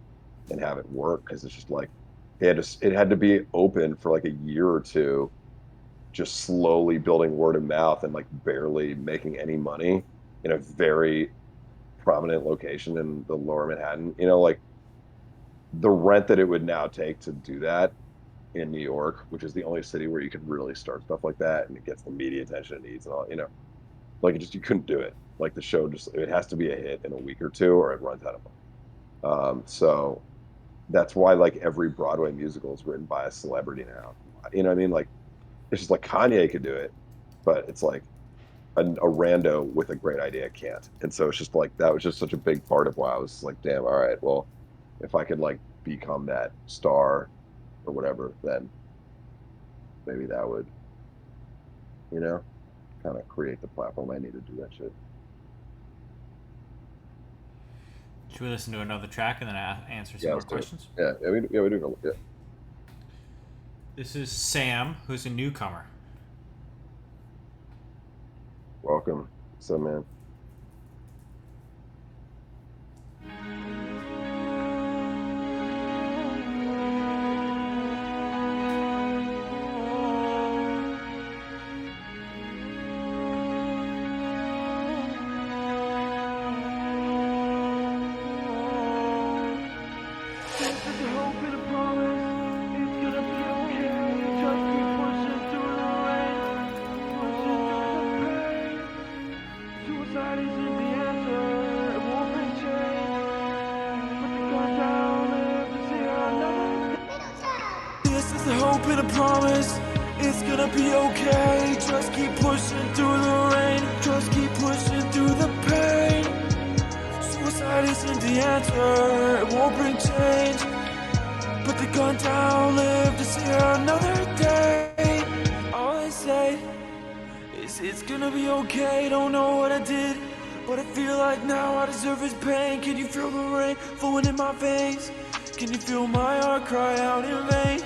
and have it work, because it's just like, it had to be open for like a year or two, just slowly building word of mouth and like barely making any money. in a very prominent location in the lower Manhattan, you know, like the rent that it would now take to do that in New York, which is the only city where you could really start stuff like that and it gets the media attention it needs and all, you know, like it just, you couldn't do it. Like the show just, it has to be a hit in a week or two or it runs out of money. So that's why like every Broadway musical is written by a celebrity now. You know what I mean? Like it's just like Kanye could do it, but it's like a rando with a great idea can't. And so it's just like that was just such a big part of why I was like, damn, all right, well, if I could like become that star or whatever, then maybe that would, you know, kind of create the platform I need to do that shit. Should we listen to another track and then answer some Yeah, more let's do it. questions? Yeah, we do. Yeah. This is Sam, who's a newcomer. Welcome. So, man. This is the hope and a promise. It's gonna be okay. Just keep pushing through the rain. Just keep pushing through the pain. Suicide isn't the answer. It won't bring change. Put the gun down, live to see another day. All I say is it's gonna be okay. Don't know what I did, but I feel like now I deserve his pain. Can you feel the rain flowing in my veins? Can you feel my heart cry out in vain?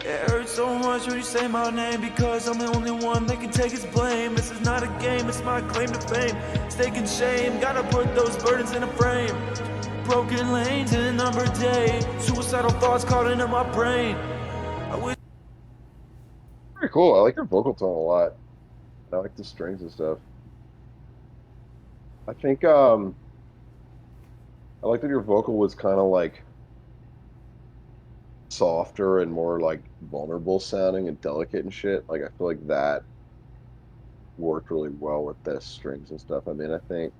It hurts so much when you say my name, because I'm the only one that can take his blame. This is not a game, it's my claim to fame. Stake in shame, gotta put those burdens in a frame. Broken lanes in a numbered day. Suicidal thoughts caught into my brain. I wish. Very cool. I like your vocal tone a lot. I like the strings and stuff. I think I like that your vocal was kind of like softer and more like vulnerable sounding and delicate and shit. Like I feel like that worked really well with the strings and stuff. I mean, I think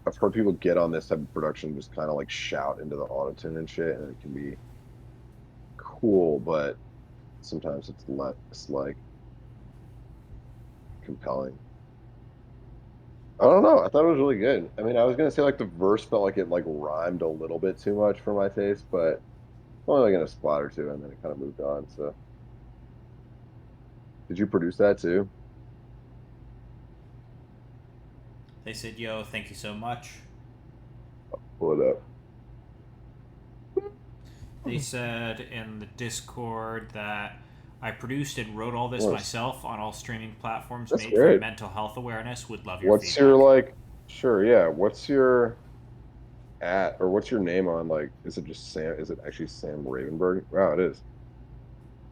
I've heard people get on this type of production just kind of like shout into the autotune and shit, and it can be cool, but sometimes it's less like compelling. I don't know. I thought it was really good. I mean, I was gonna say like the verse felt like it like rhymed a little bit too much for my taste, but only like in a spot or two, and then it kind of moved on. So, did you produce that too? They said, yo, thank you so much. Pull it up. They said in the Discord that I produced and wrote all this Nice. myself on all streaming platforms That's made great. for mental health awareness. Would love your What's feedback. your like? Sure, yeah. What's your or what's your name on like? Is it just Sam? Is it actually Sam Ravenberg? Wow, it is.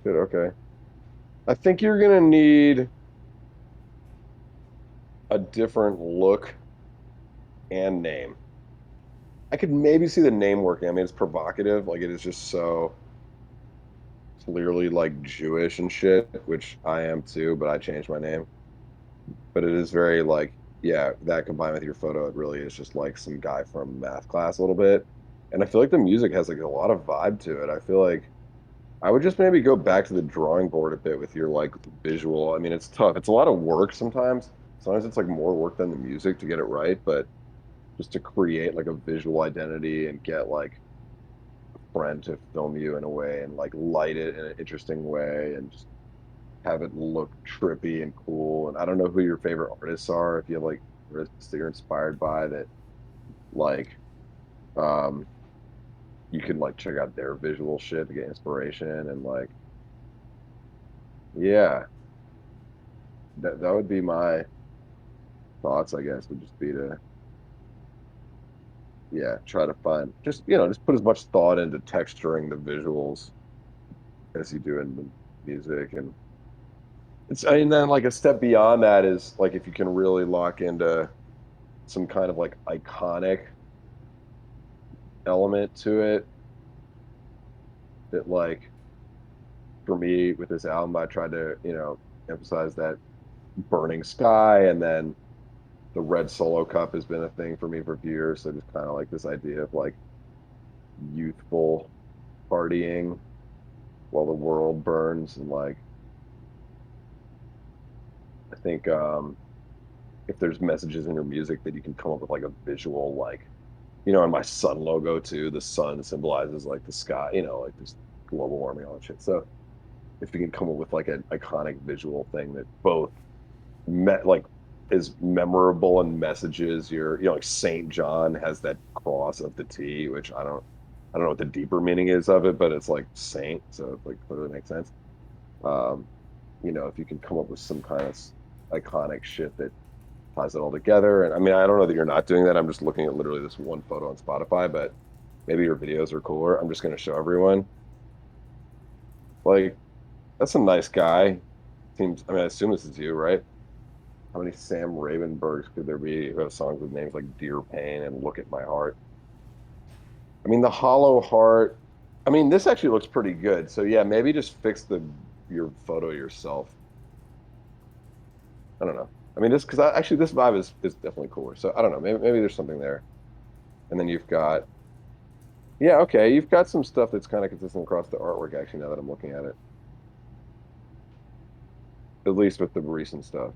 Good. Okay. I think you're gonna need a different look and name. I could maybe see the name working. I mean, it's provocative. Like it is just so clearly like Jewish and shit, which I am too, but I changed my name. But it is very like, yeah, that combined with your photo, it really is just like some guy from math class a little bit. And I feel like the music has like a lot of vibe to it. I feel like I would just maybe go back to the drawing board a bit with your like visual. I mean, it's tough. It's a lot of work sometimes. Sometimes it's like more work than the music to get it right, but just to create like a visual identity and get like a friend to film you in a way and like light it in an interesting way and just have it look trippy and cool. And I don't know who your favorite artists are, if you have like artists that you're inspired by that like um you can like check out their visual shit to get inspiration and like yeah, that would be my thoughts, I guess, would just be to yeah, try to find just just put as much thought into texturing the visuals as you do in the music. And it's I mean then like a step beyond that is like if you can really lock into some kind of like iconic element to it that, like, for me with this album, I tried to, emphasize that burning sky, and then the red Solo cup has been a thing for me for years. So just kind of like this idea of like youthful partying while the world burns. And like, I think if there's messages in your music that you can come up with like a visual, like, in my sun logo too, the sun symbolizes like the sky, like this global warming, all that shit. So if you can come up with like an iconic visual thing that both like is memorable and messages your, like Saint John has that cross of the T, which I don't know what the deeper meaning is of it, but it's like saint, so it like clearly makes sense. If you can come up with some kind of iconic shit that ties it all together. And I mean, I don't know that you're not doing that. I'm just looking at literally this one photo on Spotify, but maybe your videos are cooler. I'm just going to show everyone. Like, that's a nice guy. Seems, I mean, I assume this is you, right? How many Sam Ravenbergs could there be who have songs with names like Dear Pain and Look at My Heart? I mean, the Hollow Heart. I mean, this actually looks pretty good. So yeah, maybe just fix your photo yourself. I don't know. I mean, this vibe is definitely cooler. So I don't know. Maybe there's something there. And then you've got, yeah, okay, you've got some stuff that's kind of consistent across the artwork. Actually, now that I'm looking at it, at least with the recent stuff.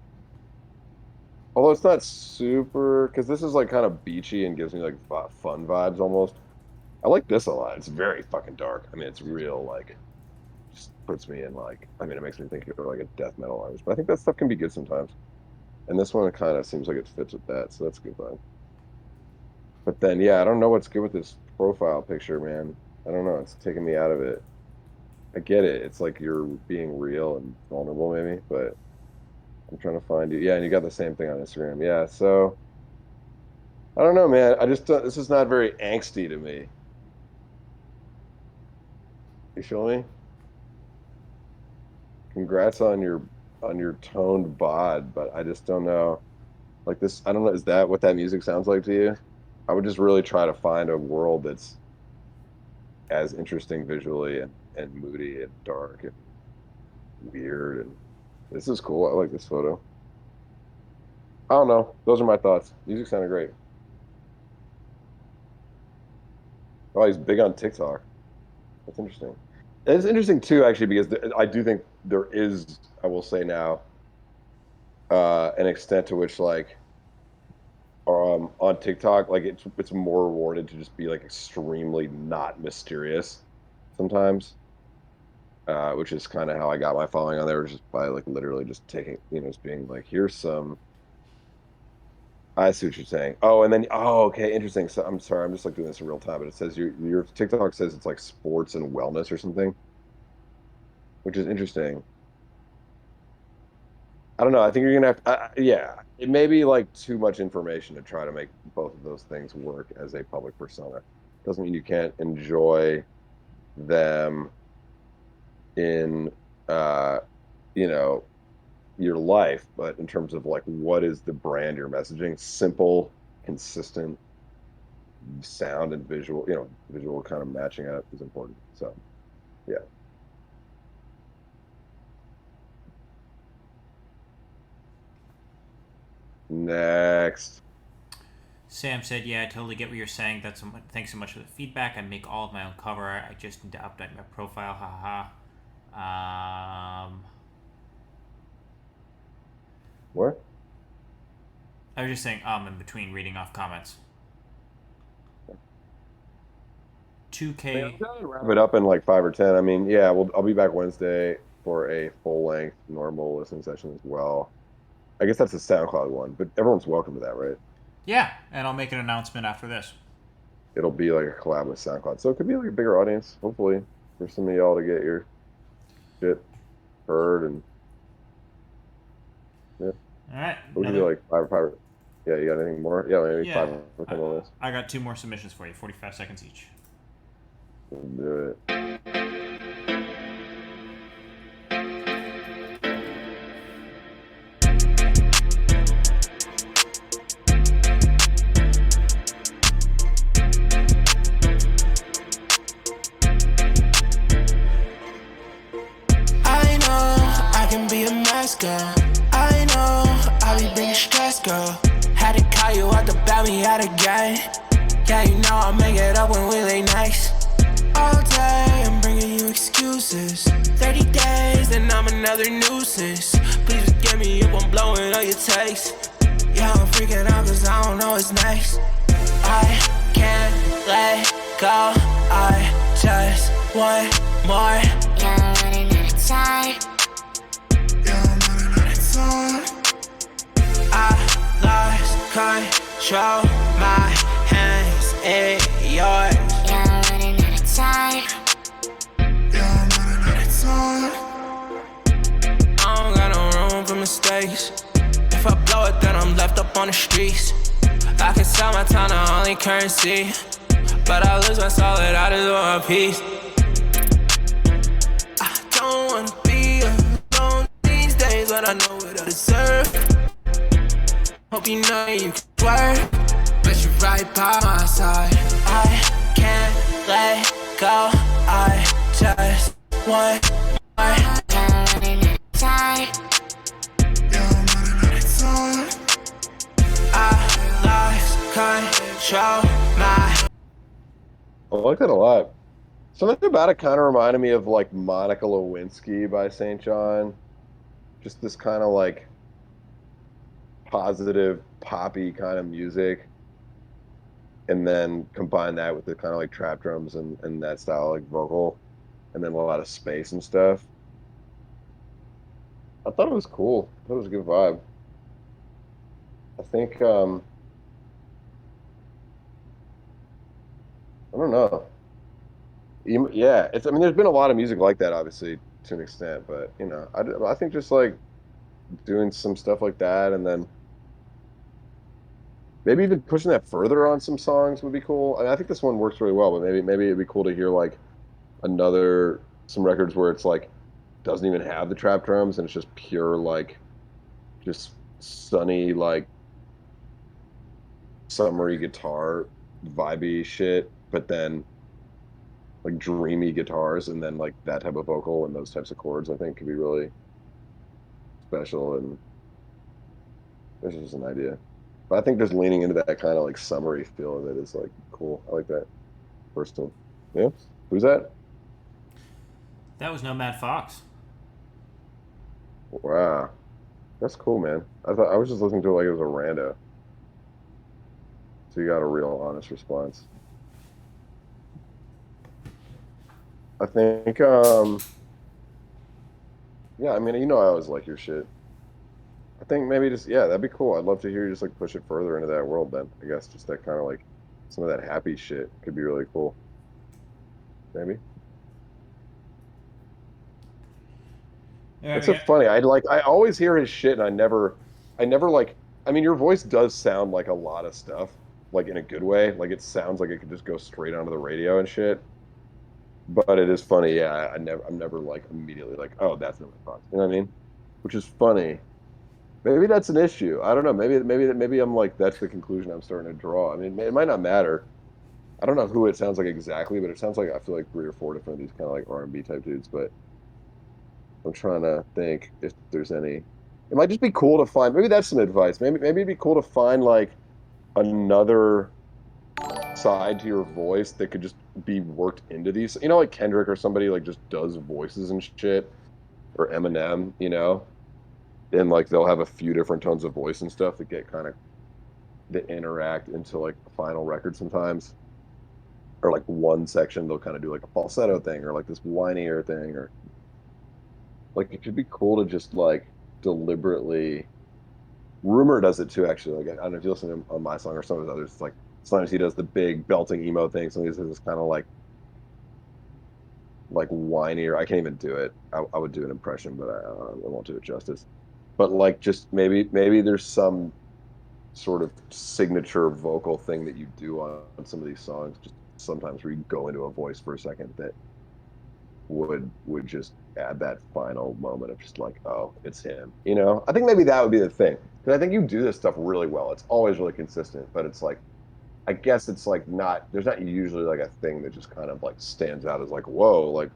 Although it's not super, because this is like kind of beachy and gives me like fun vibes almost. I like this a lot. It's very fucking dark. I mean, it's real, like, just puts me in like, I mean, it makes me think of like a death metal artist. But I think that stuff can be good sometimes. And this one kind of seems like it fits with that, so that's a good vibe. But then, yeah, I don't know what's good with this profile picture, man. I don't know. It's taking me out of it. I get it. It's like you're being real and vulnerable, maybe, but I'm trying to find you. Yeah, and you got the same thing on Instagram. Yeah, so I don't know, man. I just this is not very angsty to me. You feel me? Congrats on your toned bod, but I just don't know. Like this, I don't know. Is that what that music sounds like to you? I would just really try to find a world that's as interesting visually and moody and dark and weird. And this is cool. I like this photo. I don't know. Those are my thoughts. Music sounded great. Oh, he's big on TikTok. That's interesting. And it's interesting too, actually, because I do think there is, I will say now, an extent to which like on TikTok, like it's more rewarded to just be like extremely not mysterious sometimes, which is kind of how I got my following on there, just by like literally just taking, just being like, here's some. I see what you're saying. Oh, and then okay, interesting. So I'm sorry, I'm just like doing this in real time, but it says your TikTok says it's like sports and wellness or something, which is interesting. I don't know. I think you're gonna have to, yeah, it may be like too much information to try to make both of those things work as a public persona. Doesn't mean you can't enjoy them in, your life, but in terms of like what is the brand you're messaging, simple, consistent sound and visual, visual kind of matching up is important. So, yeah. Next. Sam said, yeah, I totally get what you're saying. Thanks so much for the feedback. I make all of my own cover art. I just need to update my profile. What? I was just saying, in between reading off comments. 2K. Wrap it up in like 5 or 10. I mean, yeah, I'll be back Wednesday for a full-length normal listening session as well. I guess that's the SoundCloud one, but everyone's welcome to that, right? Yeah, and I'll make an announcement after this. It'll be like a collab with SoundCloud, so it could be like a bigger audience, hopefully, for some of y'all to get your shit heard. And yeah. All right. We'll give you like 5 or 5. Yeah, you got anything more? Yeah, maybe 5 or 10 on this. I got 2 more submissions for you, 45 seconds each. We'll do it. stress, girl. I know I be bringing stress, girl. Had to call you out to bout me out again. Yeah, you know I make it up when we lay nights. All day I'm bringing you excuses. 30 days and I'm another nuisance. Please forgive me if I'm blowing all your taste. Yeah, I'm freaking out cause I don't know it's nice. I can't let go. I just want more. Yeah, I'm running out of time. Yeah, I'm running out of time. I lost control. My hands in yours. Yeah, I'm running out of time. Yeah, I'm running out of time. I don't got no room for mistakes. If I blow it, then I'm left up on the streets. I can sell my time to only currency, but I lose my soul and I just want peace. I don't wanna be alone these days, but I know what I deserve. Hope you know you can work, but you're right by my side. I can't let go. I just want more. Yeah, I'm running out of time. Yeah, I'm running out of time. I lost control. My I like that a lot. Something about it kind of reminded me of like Monica Lewinsky by St. John. Just this kind of like positive, poppy kind of music. And then combine that with the kind of like trap drums and that style like vocal. And then a lot of space and stuff. I thought it was cool. I thought it was a good vibe. I think I don't know. Yeah, it's. I mean, there's been a lot of music like that, obviously, to an extent, but you know, I think just like doing some stuff like that, and then maybe even pushing that further on some songs would be cool. I mean, I think this one works really well, but maybe it'd be cool to hear like some records where it's like doesn't even have the trap drums and it's just pure like just sunny like summery guitar vibey shit, but then like dreamy guitars and then like that type of vocal and those types of chords I think could be really special. And this is just an idea, but I think just leaning into that kind of like summery feel of it is like cool. I like that first one. Yeah, who's that? That was Nomad Fox. Wow, that's cool, man. I thought I was just listening to it like it was a rando, so you got a real honest response. I think yeah, I mean, you know, I always like your shit. I think maybe just, yeah, that'd be cool. I'd love to hear you just like push it further into that world then. I guess just that kind of like some of that happy shit could be really cool. Maybe. There It's we so go. funny. I always hear his shit and I never like, I mean, your voice does sound like a lot of stuff, like in a good way. Like it sounds like it could just go straight onto the radio and shit. But it is funny, yeah. I'm never like immediately like, oh, that's Nomad Fox. You know what I mean? Which is funny. Maybe that's an issue. I don't know. Maybe I'm like that's the conclusion I'm starting to draw. I mean, it might not matter. I don't know who it sounds like exactly, but it sounds like I feel like 3 or 4 different of these kind of like R&B type dudes. But I'm trying to think if there's any. It might just be cool to find. Maybe that's some advice. Maybe it'd be cool to find like another side to your voice that could just be worked into these. You know, like Kendrick or somebody like just does voices and shit, or Eminem. You know, and like they'll have a few different tones of voice and stuff that get kind of that interact into like the final record sometimes, or like one section they'll kind of do like a falsetto thing or like this whinier thing, or like it could be cool to just like deliberately. Rumor does it too, actually. Like I don't know if you listen to on my song or some of his others. It's like sometimes he does the big belting emo thing. Sometimes he does this kind of like whinier. I can't even do it. I would do an impression, but I won't do it justice. But like just maybe there's some sort of signature vocal thing that you do on some of these songs. Just sometimes where you go into a voice for a second that would just add that final moment of just like, oh, it's him. You know, I think maybe that would be the thing. Because I think you do this stuff really well. It's always really consistent, but it's like, I guess it's like not, there's not usually like a thing that just kind of like stands out as like, whoa, like,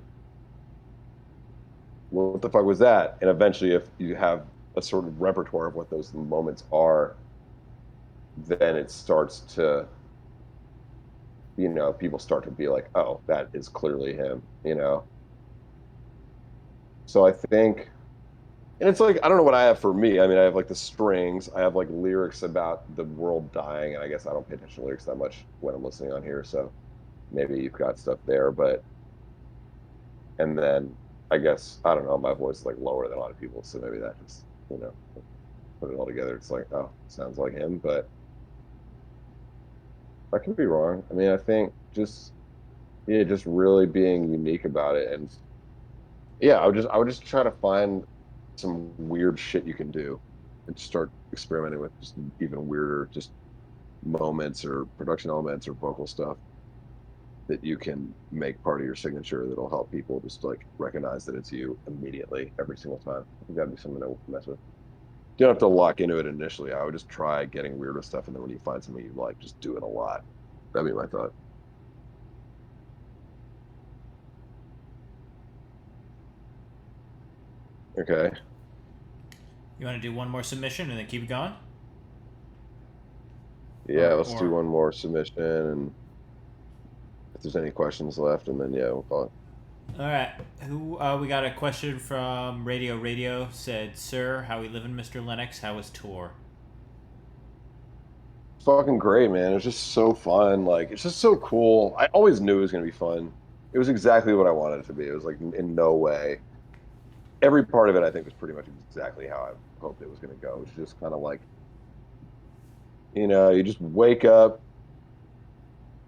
what the fuck was that? And eventually, if you have a sort of repertoire of what those moments are, then it starts to, people start to be like, oh, that is clearly him. So I think, and it's like, I don't know what I have for me. I mean, I have like the strings, I have like lyrics about the world dying, and I guess I don't pay attention to lyrics that much when I'm listening on here. So maybe you've got stuff there, and then I guess, I don't know, my voice is like lower than a lot of people. So maybe that just, put it all together. It's like, oh, sounds like him, but I could be wrong. I mean, I think yeah, just really being unique about it. And yeah, I would just try to find some weird shit you can do and start experimenting with just even weirder just moments or production elements or vocal stuff that you can make part of your signature that'll help people just like recognize that it's you immediately every single time. I think that'd be something to mess with. You don't have to lock into it initially. I would just try getting weird with stuff, and then when you find something you like, just do it a lot. That'd be my thought. Okay. You want to do one more submission and then keep it going? Yeah, Or- let's do or- one more submission, and if there's any questions left, and then yeah, we'll call it. All right. We got a question from Radio Radio. Said, "Sir, how we living, Mr. Lennox? How was tour?" Fucking great, man. It was just so fun. Like, it's just so cool. I always knew it was gonna be fun. It was exactly what I wanted it to be. It was like in no way. Every part of it, I think, was pretty much exactly how I hoped it was gonna go. It was just kind of like, you just wake up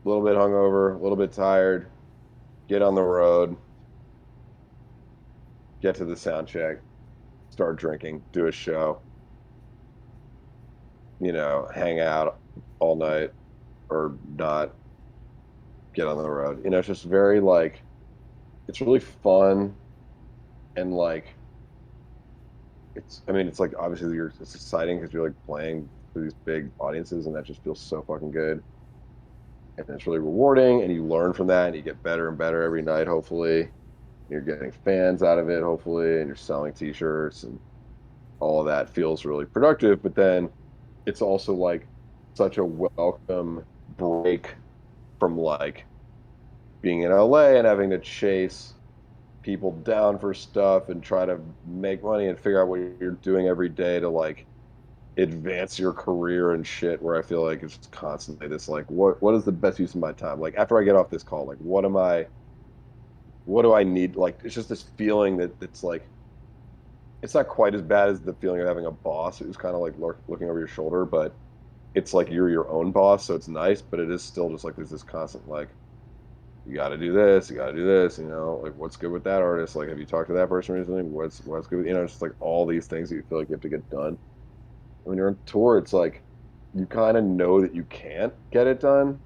a little bit hungover, a little bit tired, get on the road, get to the sound check, start drinking, do a show, hang out all night or not, get on the road. It's just very like, it's really fun, and like, I mean, it's like obviously it's exciting because you're like playing for these big audiences, and that just feels so fucking good. And it's really rewarding, and you learn from that, and you get better and better every night, hopefully. You're getting fans out of it, hopefully, and you're selling t-shirts, and all of that feels really productive. But then it's also like such a welcome break from like being in LA and having to chase people down for stuff and try to make money and figure out what you're doing every day to like advance your career and shit, where I feel like it's just constantly this like, what is the best use of my time? Like, after I get off this call, like what do I need? Like, it's just this feeling that it's like, it's not quite as bad as the feeling of having a boss who's kind of like looking over your shoulder, but it's like you're your own boss, so it's nice, but it is still just like there's this constant like, you got to do this, you got to do this, like what's good with that artist? Like, have you talked to that person recently? What's good with, it's just like all these things that you feel like you have to get done. When you're on tour, it's like you kind of know that you can't get it done,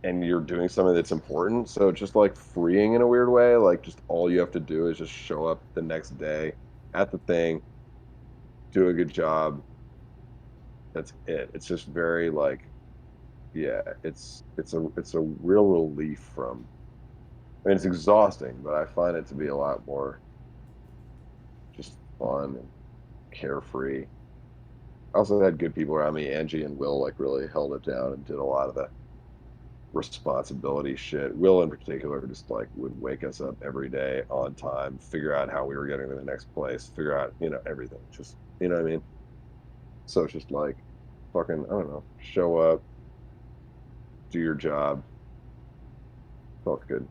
and you're doing something that's important. So it's just like freeing in a weird way. Like, just all you have to do is just show up the next day at the thing, do a good job. That's it. It's just very like, yeah, it's a real relief from. I mean, it's exhausting, but I find it to be a lot more just fun and carefree. I also had good people around me. Angie and Will like really held it down and did a lot of the responsibility shit. Will in particular just like would wake us up every day on time, figure out how we were getting to the next place, figure out, everything. Just, what I mean? So it's just like fucking, I don't know, show up, do your job. Felt good.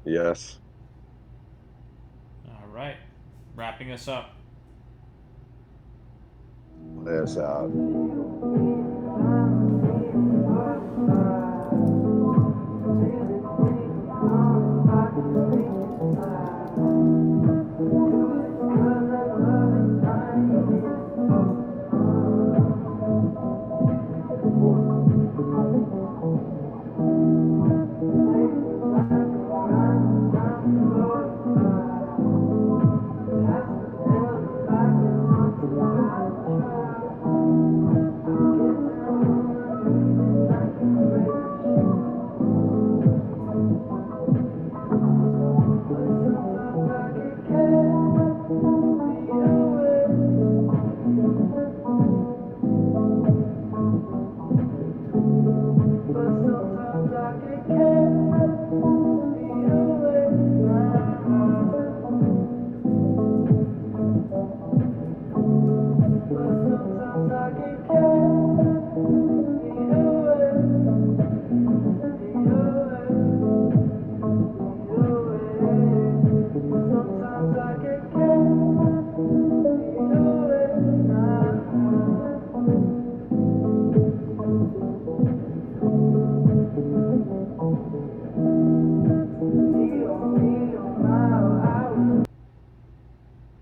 Yes. All right. Wrapping us up. Play us out.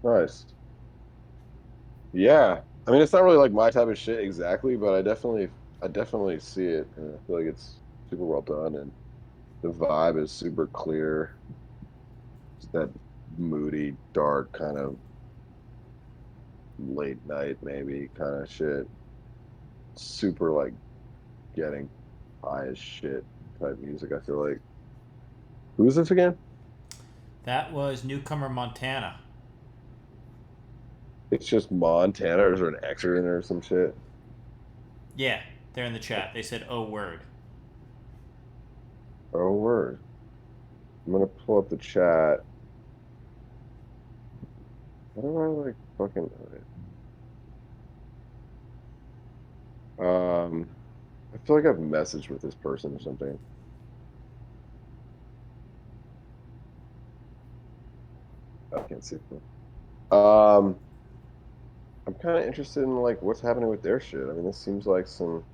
Nice. Yeah. I mean, it's not really like my type of shit exactly, but I definitely see it, and I feel like it's super well done, and the vibe is super clear. It's that moody, dark kind of late night, maybe kind of shit. Super like getting high as shit type music. I feel like. Who's this again? That was Newcomer Montana. It's just Montana, or is there an extra in there or some shit? Yeah, they're in the chat. They said, "Oh word." Oh, word. I'm gonna pull up the chat. How do I like fucking? I feel like I've messaged with this person or something. I can't see it. I'm kind of interested in like what's happening with their shit. I mean, this seems like some.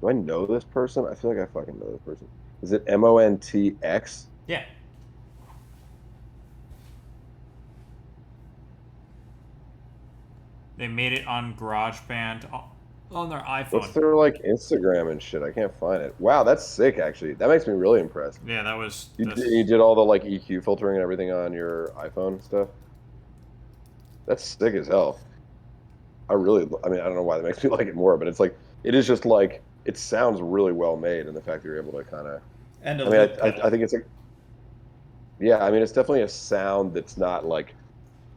Do I know this person? I feel like I fucking know this person. Is it Montx? Yeah. They made it on GarageBand on their iPhone. What's their like Instagram and shit? I can't find it. Wow, that's sick. Actually, that makes me really impressed. Yeah, that was. You did all the like EQ filtering and everything on your iPhone stuff. That's sick as hell. I mean, I don't know why that makes me like it more, but it's like it is just like it sounds really well made, and the fact that you're able to kind of. And I mean, I think it's like. Yeah, I mean, it's definitely a sound that's not like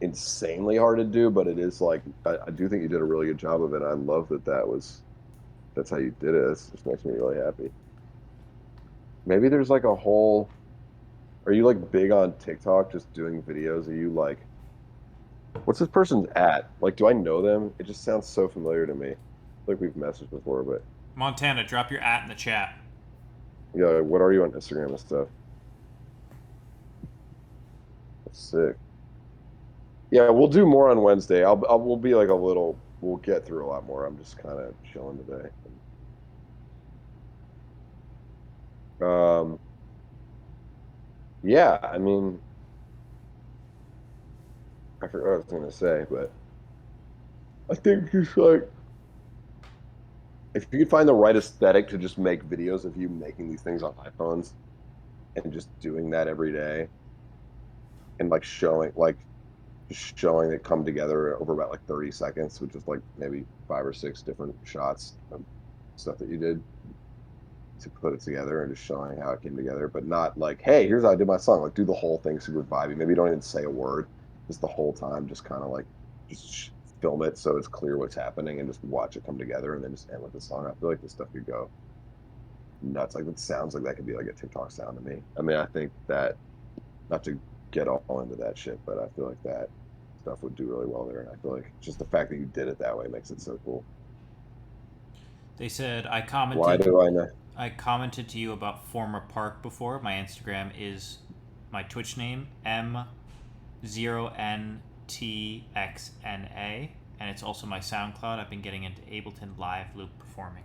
insanely hard to do, but it is like I do think you did a really good job of it. I love that's how you did it. It just makes me really happy. Maybe there's like a whole. Are you like big on TikTok, just doing videos? Are you like, what's this person's at? Like, do I know them? It just sounds so familiar to me. Like we've messaged before, but Montana, drop your @ in the chat. yeah, what are you on Instagram and stuff? That's sick. Yeah, we'll do more on Wednesday. We'll be like a little. We'll get through a lot more. I'm just kind of chilling today. Yeah, I mean, I forgot what I was gonna say, but I think just like if you could find the right aesthetic to just make videos of you making these things on iPhones and just doing that every day and like just showing it come together over about like 30 seconds with just like maybe 5 or 6 different shots of stuff that you did to put it together and just showing how it came together, but not like, hey, here's how I did my song. Like do the whole thing super vibey. Maybe don't even say a word, just the whole time, just kind of like just film it so it's clear what's happening and just watch it come together and then just end with the song. I feel like this stuff could go nuts. Like it sounds like that could be like a TikTok sound to me. I mean, I think that not to get all into that shit, but I feel like that stuff would do really well there. And I feel like just the fact that you did it that way makes it so cool. They said I Why do I know? commented to you about former Park before. My Instagram is my Twitch name M0NTXNA, and it's also my SoundCloud. I've been getting into Ableton Live Loop performing.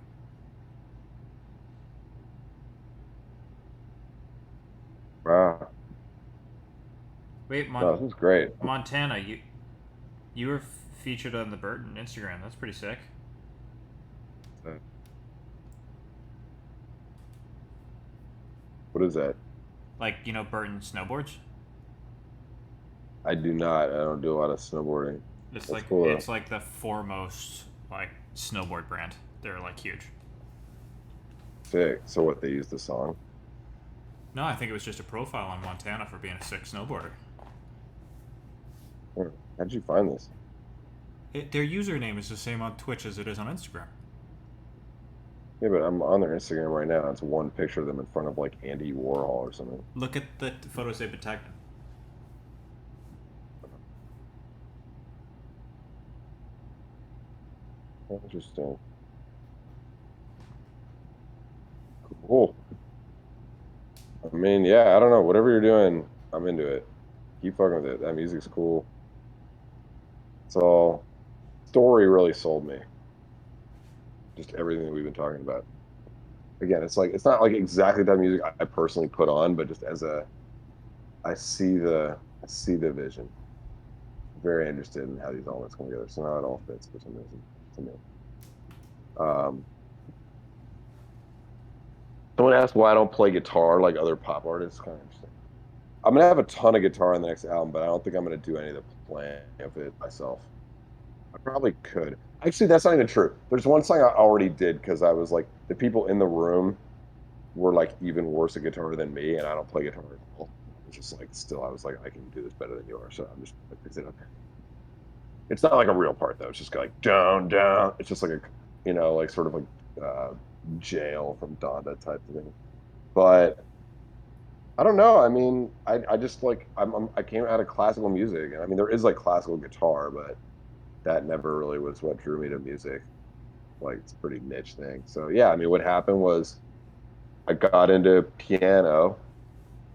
Wow. Wait, No, this is great. Montana, you were featured on the Burton Instagram. That's pretty sick. What is that? Like, you know, Burton snowboards. I do not. I don't do a lot of snowboarding. It's That's like cool, though. it's like the foremost like snowboard brand. They're like huge. Sick. So what? They use the song? No, I think it was just a profile on Montana for being a sick snowboarder. How'd you find this? Their username is the same on Twitch as it is on Instagram. Yeah, but I'm on their Instagram right now. It's one picture of them in front of like Andy Warhol or something. Look at the photos they've been tagged. Interesting. Cool. I mean, yeah, I don't know. Whatever you're doing, I'm into it. Keep fucking with it. That music's cool. It's all story really sold me. Just everything that we've been talking about. Again, it's like it's not like exactly that music I personally put on, but just as a I see the vision. Very interested in how these elements come together. So now it all fits for some reason to me. Um, Someone asked why I don't play guitar like other pop artists. Kind of interesting. I'm gonna have a ton of guitar on the next album, but I don't think I'm gonna do any of the playing of it myself. I probably could. Actually, that's not even true. There's one song I already did because I was like, the people in the room were like even worse at guitar than me, and I don't play guitar at all. I was just like, still, I was like, I can do this better than you are, so I'm just like, fix it up. It's not like a real part though. It's just like down, down. It's just like a, like sort of like uh, jail from Donda type thing. But I don't know. I mean, I just like I came out of classical music, and I mean there is like classical guitar, but that never really was what drew me to music. Like it's a pretty niche thing. So yeah, I mean, what happened was I got into piano.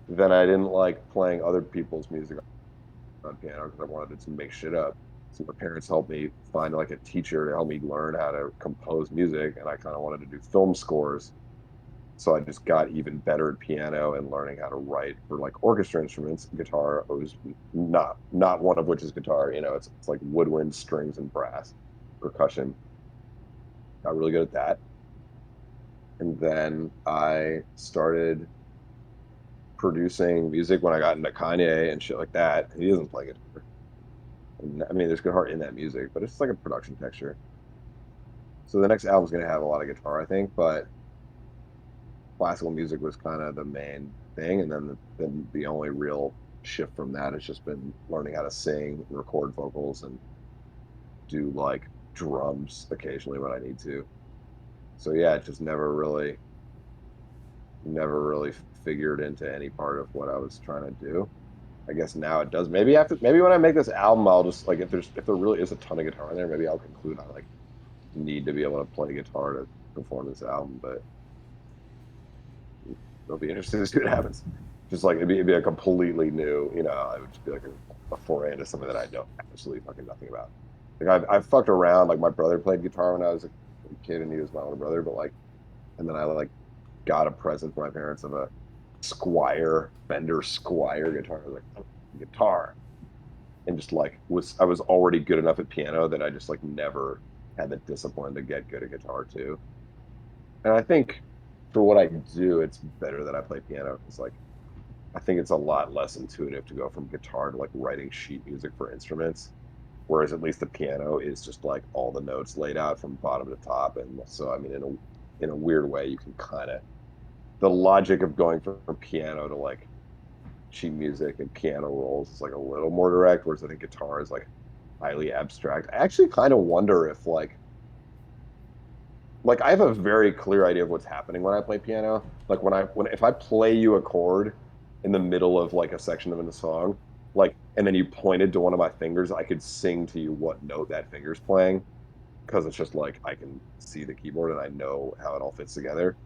Then I didn't like playing other people's music on piano because I wanted to make shit up. So my parents helped me find like a teacher to help me learn how to compose music, and I kind of wanted to do film scores. So I just got even better at piano and learning how to write for like orchestra instruments. Guitar was not one of which is guitar. It's like woodwind, strings, and brass, percussion. Got really good at that. And then I started producing music when I got into Kanye and shit like that. He doesn't play guitar. And, I mean, there's guitar in that music, but it's just like a production texture. So the next album's gonna have a lot of guitar, I think, but classical music was kind of the main thing, and then the only real shift from that has just been learning how to sing, record vocals, and do like drums occasionally when I need to. So yeah, it just never really figured into any part of what I was trying to do. I guess now it does. Maybe when I make this album, I'll just like if there really is a ton of guitar in there, maybe I'll conclude I like need to be able to play guitar to perform this album. But it'll be interesting to see what happens. Just like it'd be a completely new, it would just be like a foray into something that I know absolutely fucking nothing about. Like I've fucked around. Like my brother played guitar when I was a kid, and he was my older brother. But like, and then I like got a present from my parents of a Fender Squire guitar. I was like, oh, guitar, and just like I was already good enough at piano that I just like never had the discipline to get good at guitar too. And I think for what I do, it's better that I play piano because like I think it's a lot less intuitive to go from guitar to like writing sheet music for instruments. Whereas at least the piano is just like all the notes laid out from bottom to top. And so I mean in a weird way you can kind of the logic of going from piano to like sheet music and piano rolls is like a little more direct, whereas I think guitar is like highly abstract. I actually kind of wonder if like I have a very clear idea of what's happening when I play piano. Like when if I play you a chord in the middle of like a section of a song, like and then you pointed to one of my fingers, I could sing to you what note that finger's playing because it's just like I can see the keyboard and I know how it all fits together.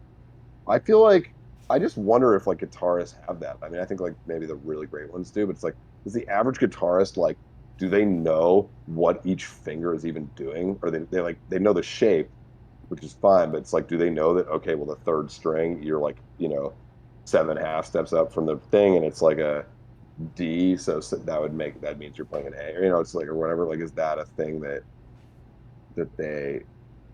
I feel like I just wonder if like guitarists have that. I mean, I think like maybe the really great ones do, but it's like, is the average guitarist like, do they know what each finger is even doing? Or they like they know the shape, which is fine, but it's like, do they know that okay, well, the third string, you're like, seven half steps up from the thing, and it's like a D, so that means you're playing an A, or it's like or whatever. Like, is that a thing that they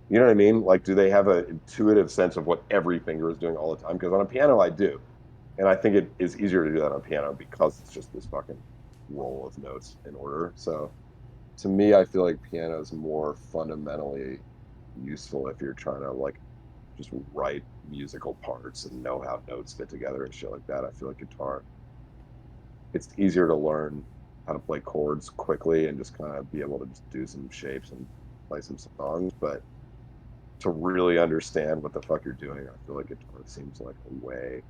you know what I mean? Like, do they have an intuitive sense of what every finger is doing all the time? Because on a piano, I do. And I think it is easier to do that on piano because it's just this fucking roll of notes in order. So to me, I feel like piano is more fundamentally useful if you're trying to like just write musical parts and know how notes fit together and shit like that. I feel like guitar, it's easier to learn how to play chords quickly and just kind of be able to just do some shapes and play some songs. But to really understand what the fuck you're doing, I feel like guitar seems like a way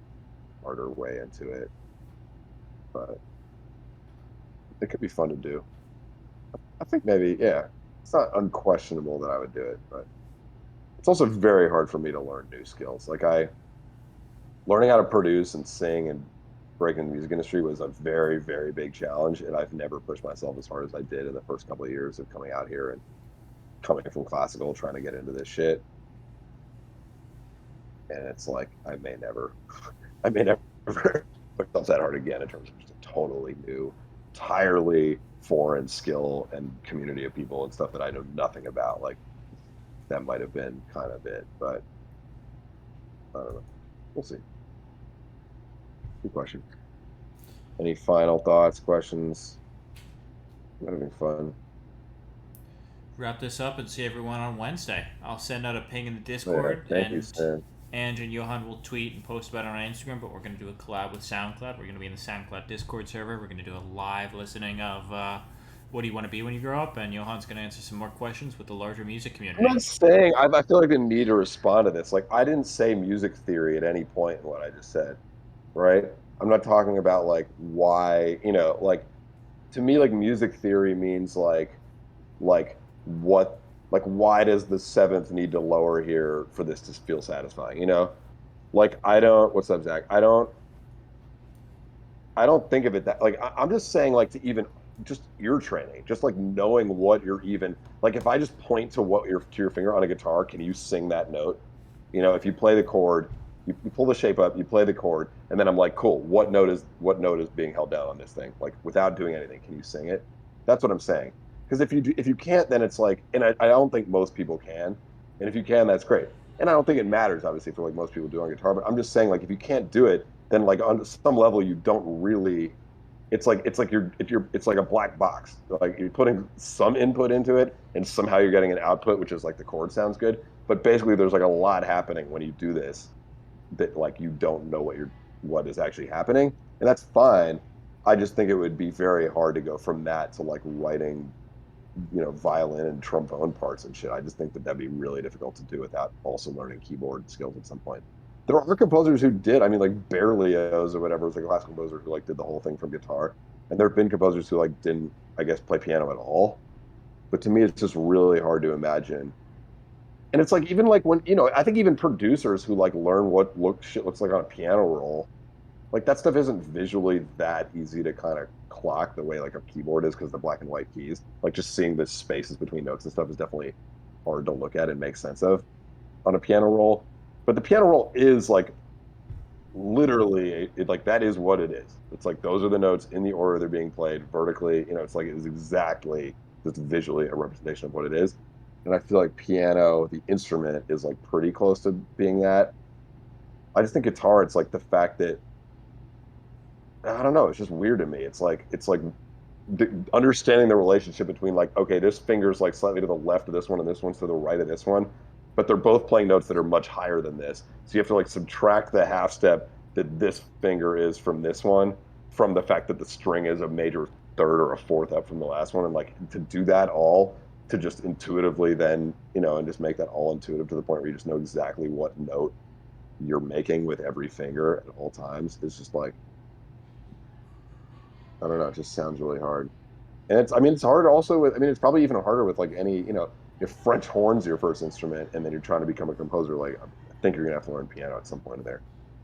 harder way into it, but it could be fun to do. I think maybe, yeah, it's not unquestionable that I would do it, but it's also very hard for me to learn new skills. Like learning how to produce and sing and break in the music industry was a very, very big challenge, and I've never pushed myself as hard as I did in the first couple of years of coming out here and coming from classical, trying to get into this shit. And it's like I may never push myself that hard again in terms of just a totally new, entirely foreign skill and community of people and stuff that I know nothing about. Like that might have been kind of it, but I don't know. We'll see. Good question. Any final thoughts, questions? I'm having fun. Wrap this up and see everyone on Wednesday. I'll send out a ping in the Yeah, Discord, thank you, and Sam. Ange and Johan will tweet and post about it on Instagram, but we're going to do a collab with SoundCloud. We're going to be in the SoundCloud Discord server. We're going to do a live listening of what do you want to be when you grow up, and Johan's going to answer some more questions with the larger music community. I'm not saying I feel like I need to respond to this. Like I didn't say music theory at any point in what I just said, right? I'm not talking about like why, like to me, like music theory means like what, like why does the seventh need to lower here for this to feel satisfying? Like I don't. What's up, Zach? I don't think of it that like I'm just saying like to even just ear training, just like knowing what you're even like if I just point to your finger on a guitar, can you sing that note? If you play the chord, you pull the shape up, you play the chord, and then I'm like, cool, what note is being held down on this thing? Like without doing anything, can you sing it? That's what I'm saying. Because if you can't, then it's like, and I don't think most people can. And if you can, that's great. And I don't think it matters, obviously, for like most people do on guitar. But I'm just saying, like, if you can't do it, then like on some level you don't really it's like a black box, like you're putting some input into it and somehow you're getting an output, which is like the chord sounds good, but basically there's like a lot happening when you do this that like you don't know what is actually happening, and that's fine. I just think it would be very hard to go from that to like writing violin and trombone parts and shit. I just think that'd be really difficult to do without also learning keyboard skills at some point. There are composers who did. I mean, like Berlioz or whatever was like a classical composer who like did the whole thing from guitar. And there have been composers who like didn't, I guess, play piano at all. But to me, it's just really hard to imagine. And it's like even like when I think even producers who like learn what shit looks like on a piano roll, like that stuff isn't visually that easy to kind of clock the way like a keyboard is because the black and white keys. Like just seeing the spaces between notes and stuff is definitely hard to look at and make sense of on a piano roll. But the piano roll is like literally like that is what it is. It's like those are the notes in the order they're being played vertically. It's like it's exactly just visually a representation of what it is. And I feel like piano, the instrument, is like pretty close to being that. I just think guitar, it's like the fact that I don't know. It's just weird to me. It's like understanding the relationship between like, okay, this finger's like slightly to the left of this one and this one's to the right of this one, but they're both playing notes that are much higher than this. So you have to like subtract the half step that this finger is from this one, from the fact that the string is a major third or a fourth up from the last one, and like to do that all to just intuitively then and just make that all intuitive to the point where you just know exactly what note you're making with every finger at all times is just like I don't know. It just sounds really hard. And it's hard also with, it's probably even harder with like any, if French horn's your first instrument and then you're trying to become a composer, like I think you're gonna have to learn piano at some point in there.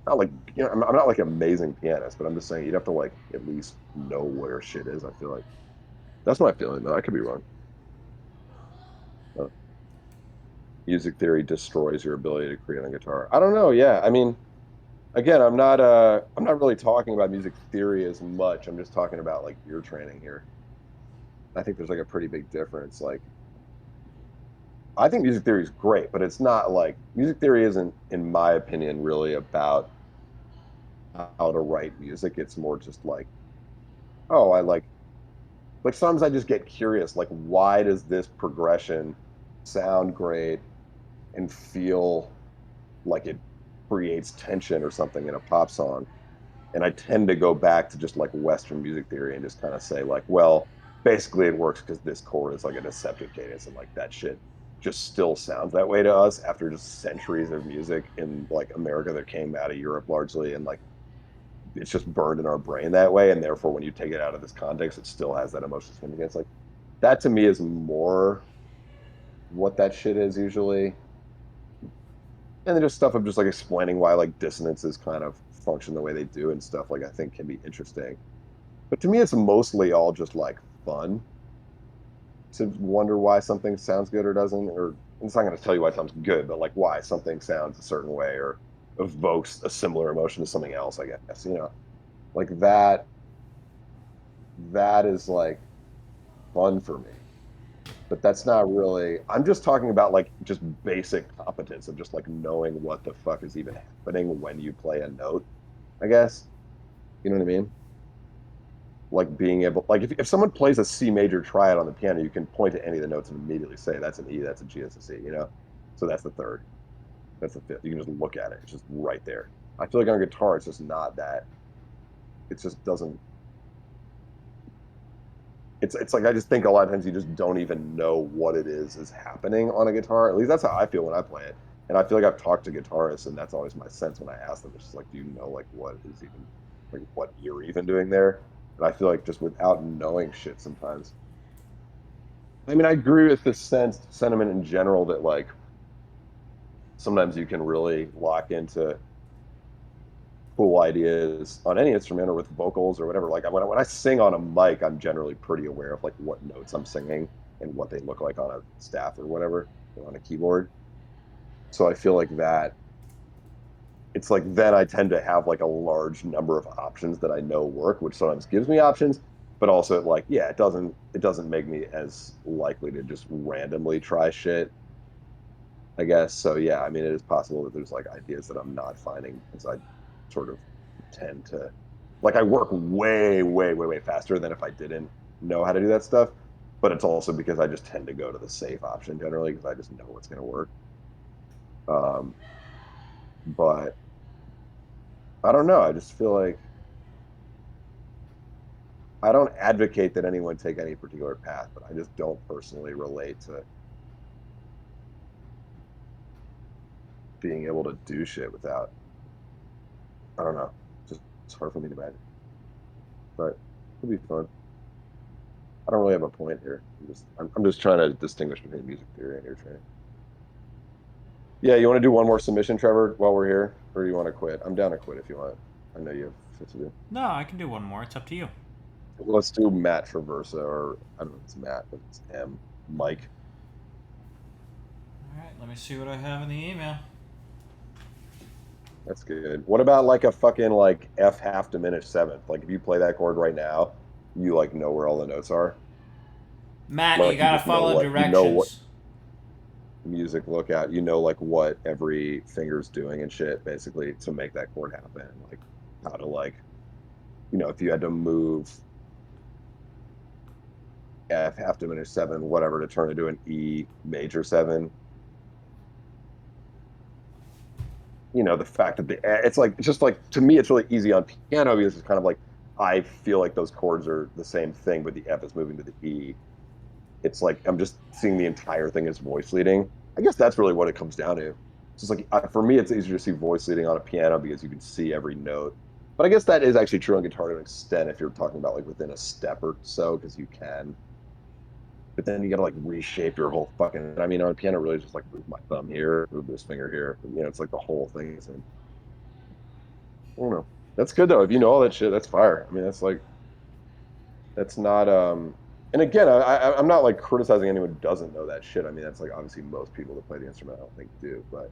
Not like, I'm not like an amazing pianist, but I'm just saying you'd have to like at least know where shit is. I feel like that's my feeling though. I could be wrong. Uh, Music theory destroys your ability to create on guitar. I don't know. Yeah. Again, I'm not really talking about music theory as much. I'm just talking about like ear training here. I think there's like a pretty big difference. Like, I think music theory is great, but it's not like music theory isn't, in my opinion, really about how to write music. It's more just like, oh, I like sometimes I just get curious, like, why does this progression sound great and feel like it creates tension or something in a pop song? And I tend to go back to just like Western music theory and just kind of say like, well, basically it works because this chord is like a deceptive cadence and like that shit just still sounds that way to us after just centuries of music in like America that came out of Europe largely, and like it's just burned in our brain that way, and therefore when you take it out of this context, it still has that emotional significance. Like that to me is more what that shit is usually. And then just stuff of just like explaining why like dissonances kind of function the way they do and stuff like I think can be interesting. But to me, it's mostly all just like fun to wonder why something sounds good or doesn't, or it's not going to tell you why something's good, but like why something sounds a certain way or evokes a similar emotion to something else, I guess, you know, like that is like fun for me. But that's not really, I'm just talking about like just basic competence of just like knowing what the fuck is even happening when you play a note, I guess. You know what I mean? Like being able, like if someone plays a C major triad on the piano, you can point to any of the notes and immediately say that's an E, that's a G, that's a C, you know? So that's the third, that's the fifth. You can just look at it, it's just right there. I feel like on guitar, it's just not that. It just doesn't. It's like I just think a lot of times you just don't even know what it is happening on a guitar. At least that's how I feel when I play it. And I feel like I've talked to guitarists, and that's always my sense when I ask them. It's just like, do you know like what is even like what you're even doing there? And I feel like just without knowing shit sometimes. I mean, I agree with the sentiment in general that like sometimes you can really lock into cool ideas on any instrument or with vocals or whatever. Like when I sing on a mic, I'm generally pretty aware of like what notes I'm singing and what they look like on a staff or whatever, or on a keyboard. So I feel like that it's like then I tend to have like a large number of options that I know work, which sometimes gives me options, but also like, yeah, it doesn't make me as likely to just randomly try shit, I guess. So yeah, I mean, it is possible that there's like ideas that I'm not finding because I sort of tend to like I work way, way, way, way faster than if I didn't know how to do that stuff. But it's also because I just tend to go to the safe option generally because I just know what's going to work. Um, but I don't know. I just feel like I don't advocate that anyone take any particular path, but I just don't personally relate to being able to do shit without. I don't know. Just it's hard for me to imagine, but it'll be fun. I don't really have a point here. I'm just trying to distinguish between music theory and ear training. Yeah, you want to do one more submission, Trevor, while we're here, or do you want to quit? I'm down to quit if you want. I know you have shit to do. No, I can do one more. It's up to you. Let's do Matt Traversa, or I don't know if it's Matt, but it's M. Mike. All right, let me see what I have in the email. That's good. What about like a fucking like F half diminished seventh? Like if you play that chord right now, you like know where all the notes are. Matt, Like, you gotta just know follow what- directions. you know what- Music lookout, you know like what every finger's doing and shit basically to make that chord happen. Like how to like, you know, if you had to move F half diminished seven, whatever, to turn into an E major seven. You know, the fact that it's like it's just like to me it's really easy on piano because it's kind of like I feel like those chords are the same thing, but the F is moving to the E. It's like I'm just seeing the entire thing as voice leading. I guess that's really what it comes down to. It's just like for me, it's easier to see voice leading on a piano because you can see every note. But I guess that is actually true on guitar to an extent if you're talking about like within a step or so, because you can. But then you got to like reshape your whole fucking. I mean, on piano, really just like move my thumb here, move this finger here. You know, it's like the whole thing is in. I don't know. That's good though. If you know all that shit, that's fire. I mean, that's like that's not and again I'm not like criticizing anyone who doesn't know that shit. I mean that's like obviously most people that play the instrument I don't think do, but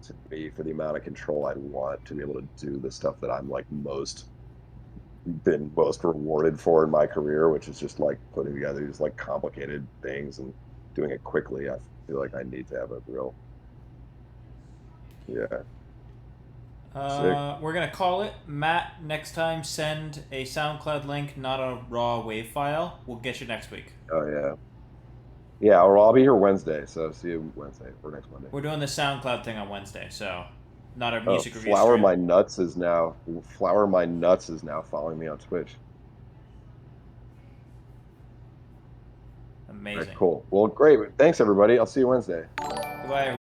to me for the amount of control I'd want to be able to do the stuff that I'm like been most rewarded for in my career, which is just like putting together these like complicated things and doing it quickly. I feel like I need to have a real yeah. We're gonna call it. Matt, next time send a SoundCloud link, not a raw WAV file. We'll get you next week. Oh yeah, or I'll be here Wednesday, so see you Wednesday or next Monday. We're doing the SoundCloud thing on Wednesday, so not a Oh, music review Flower stream. My Nuts is now following me on Twitch. Amazing. Cool. Well, great. Thanks, everybody. I'll see you Wednesday. Goodbye, everybody.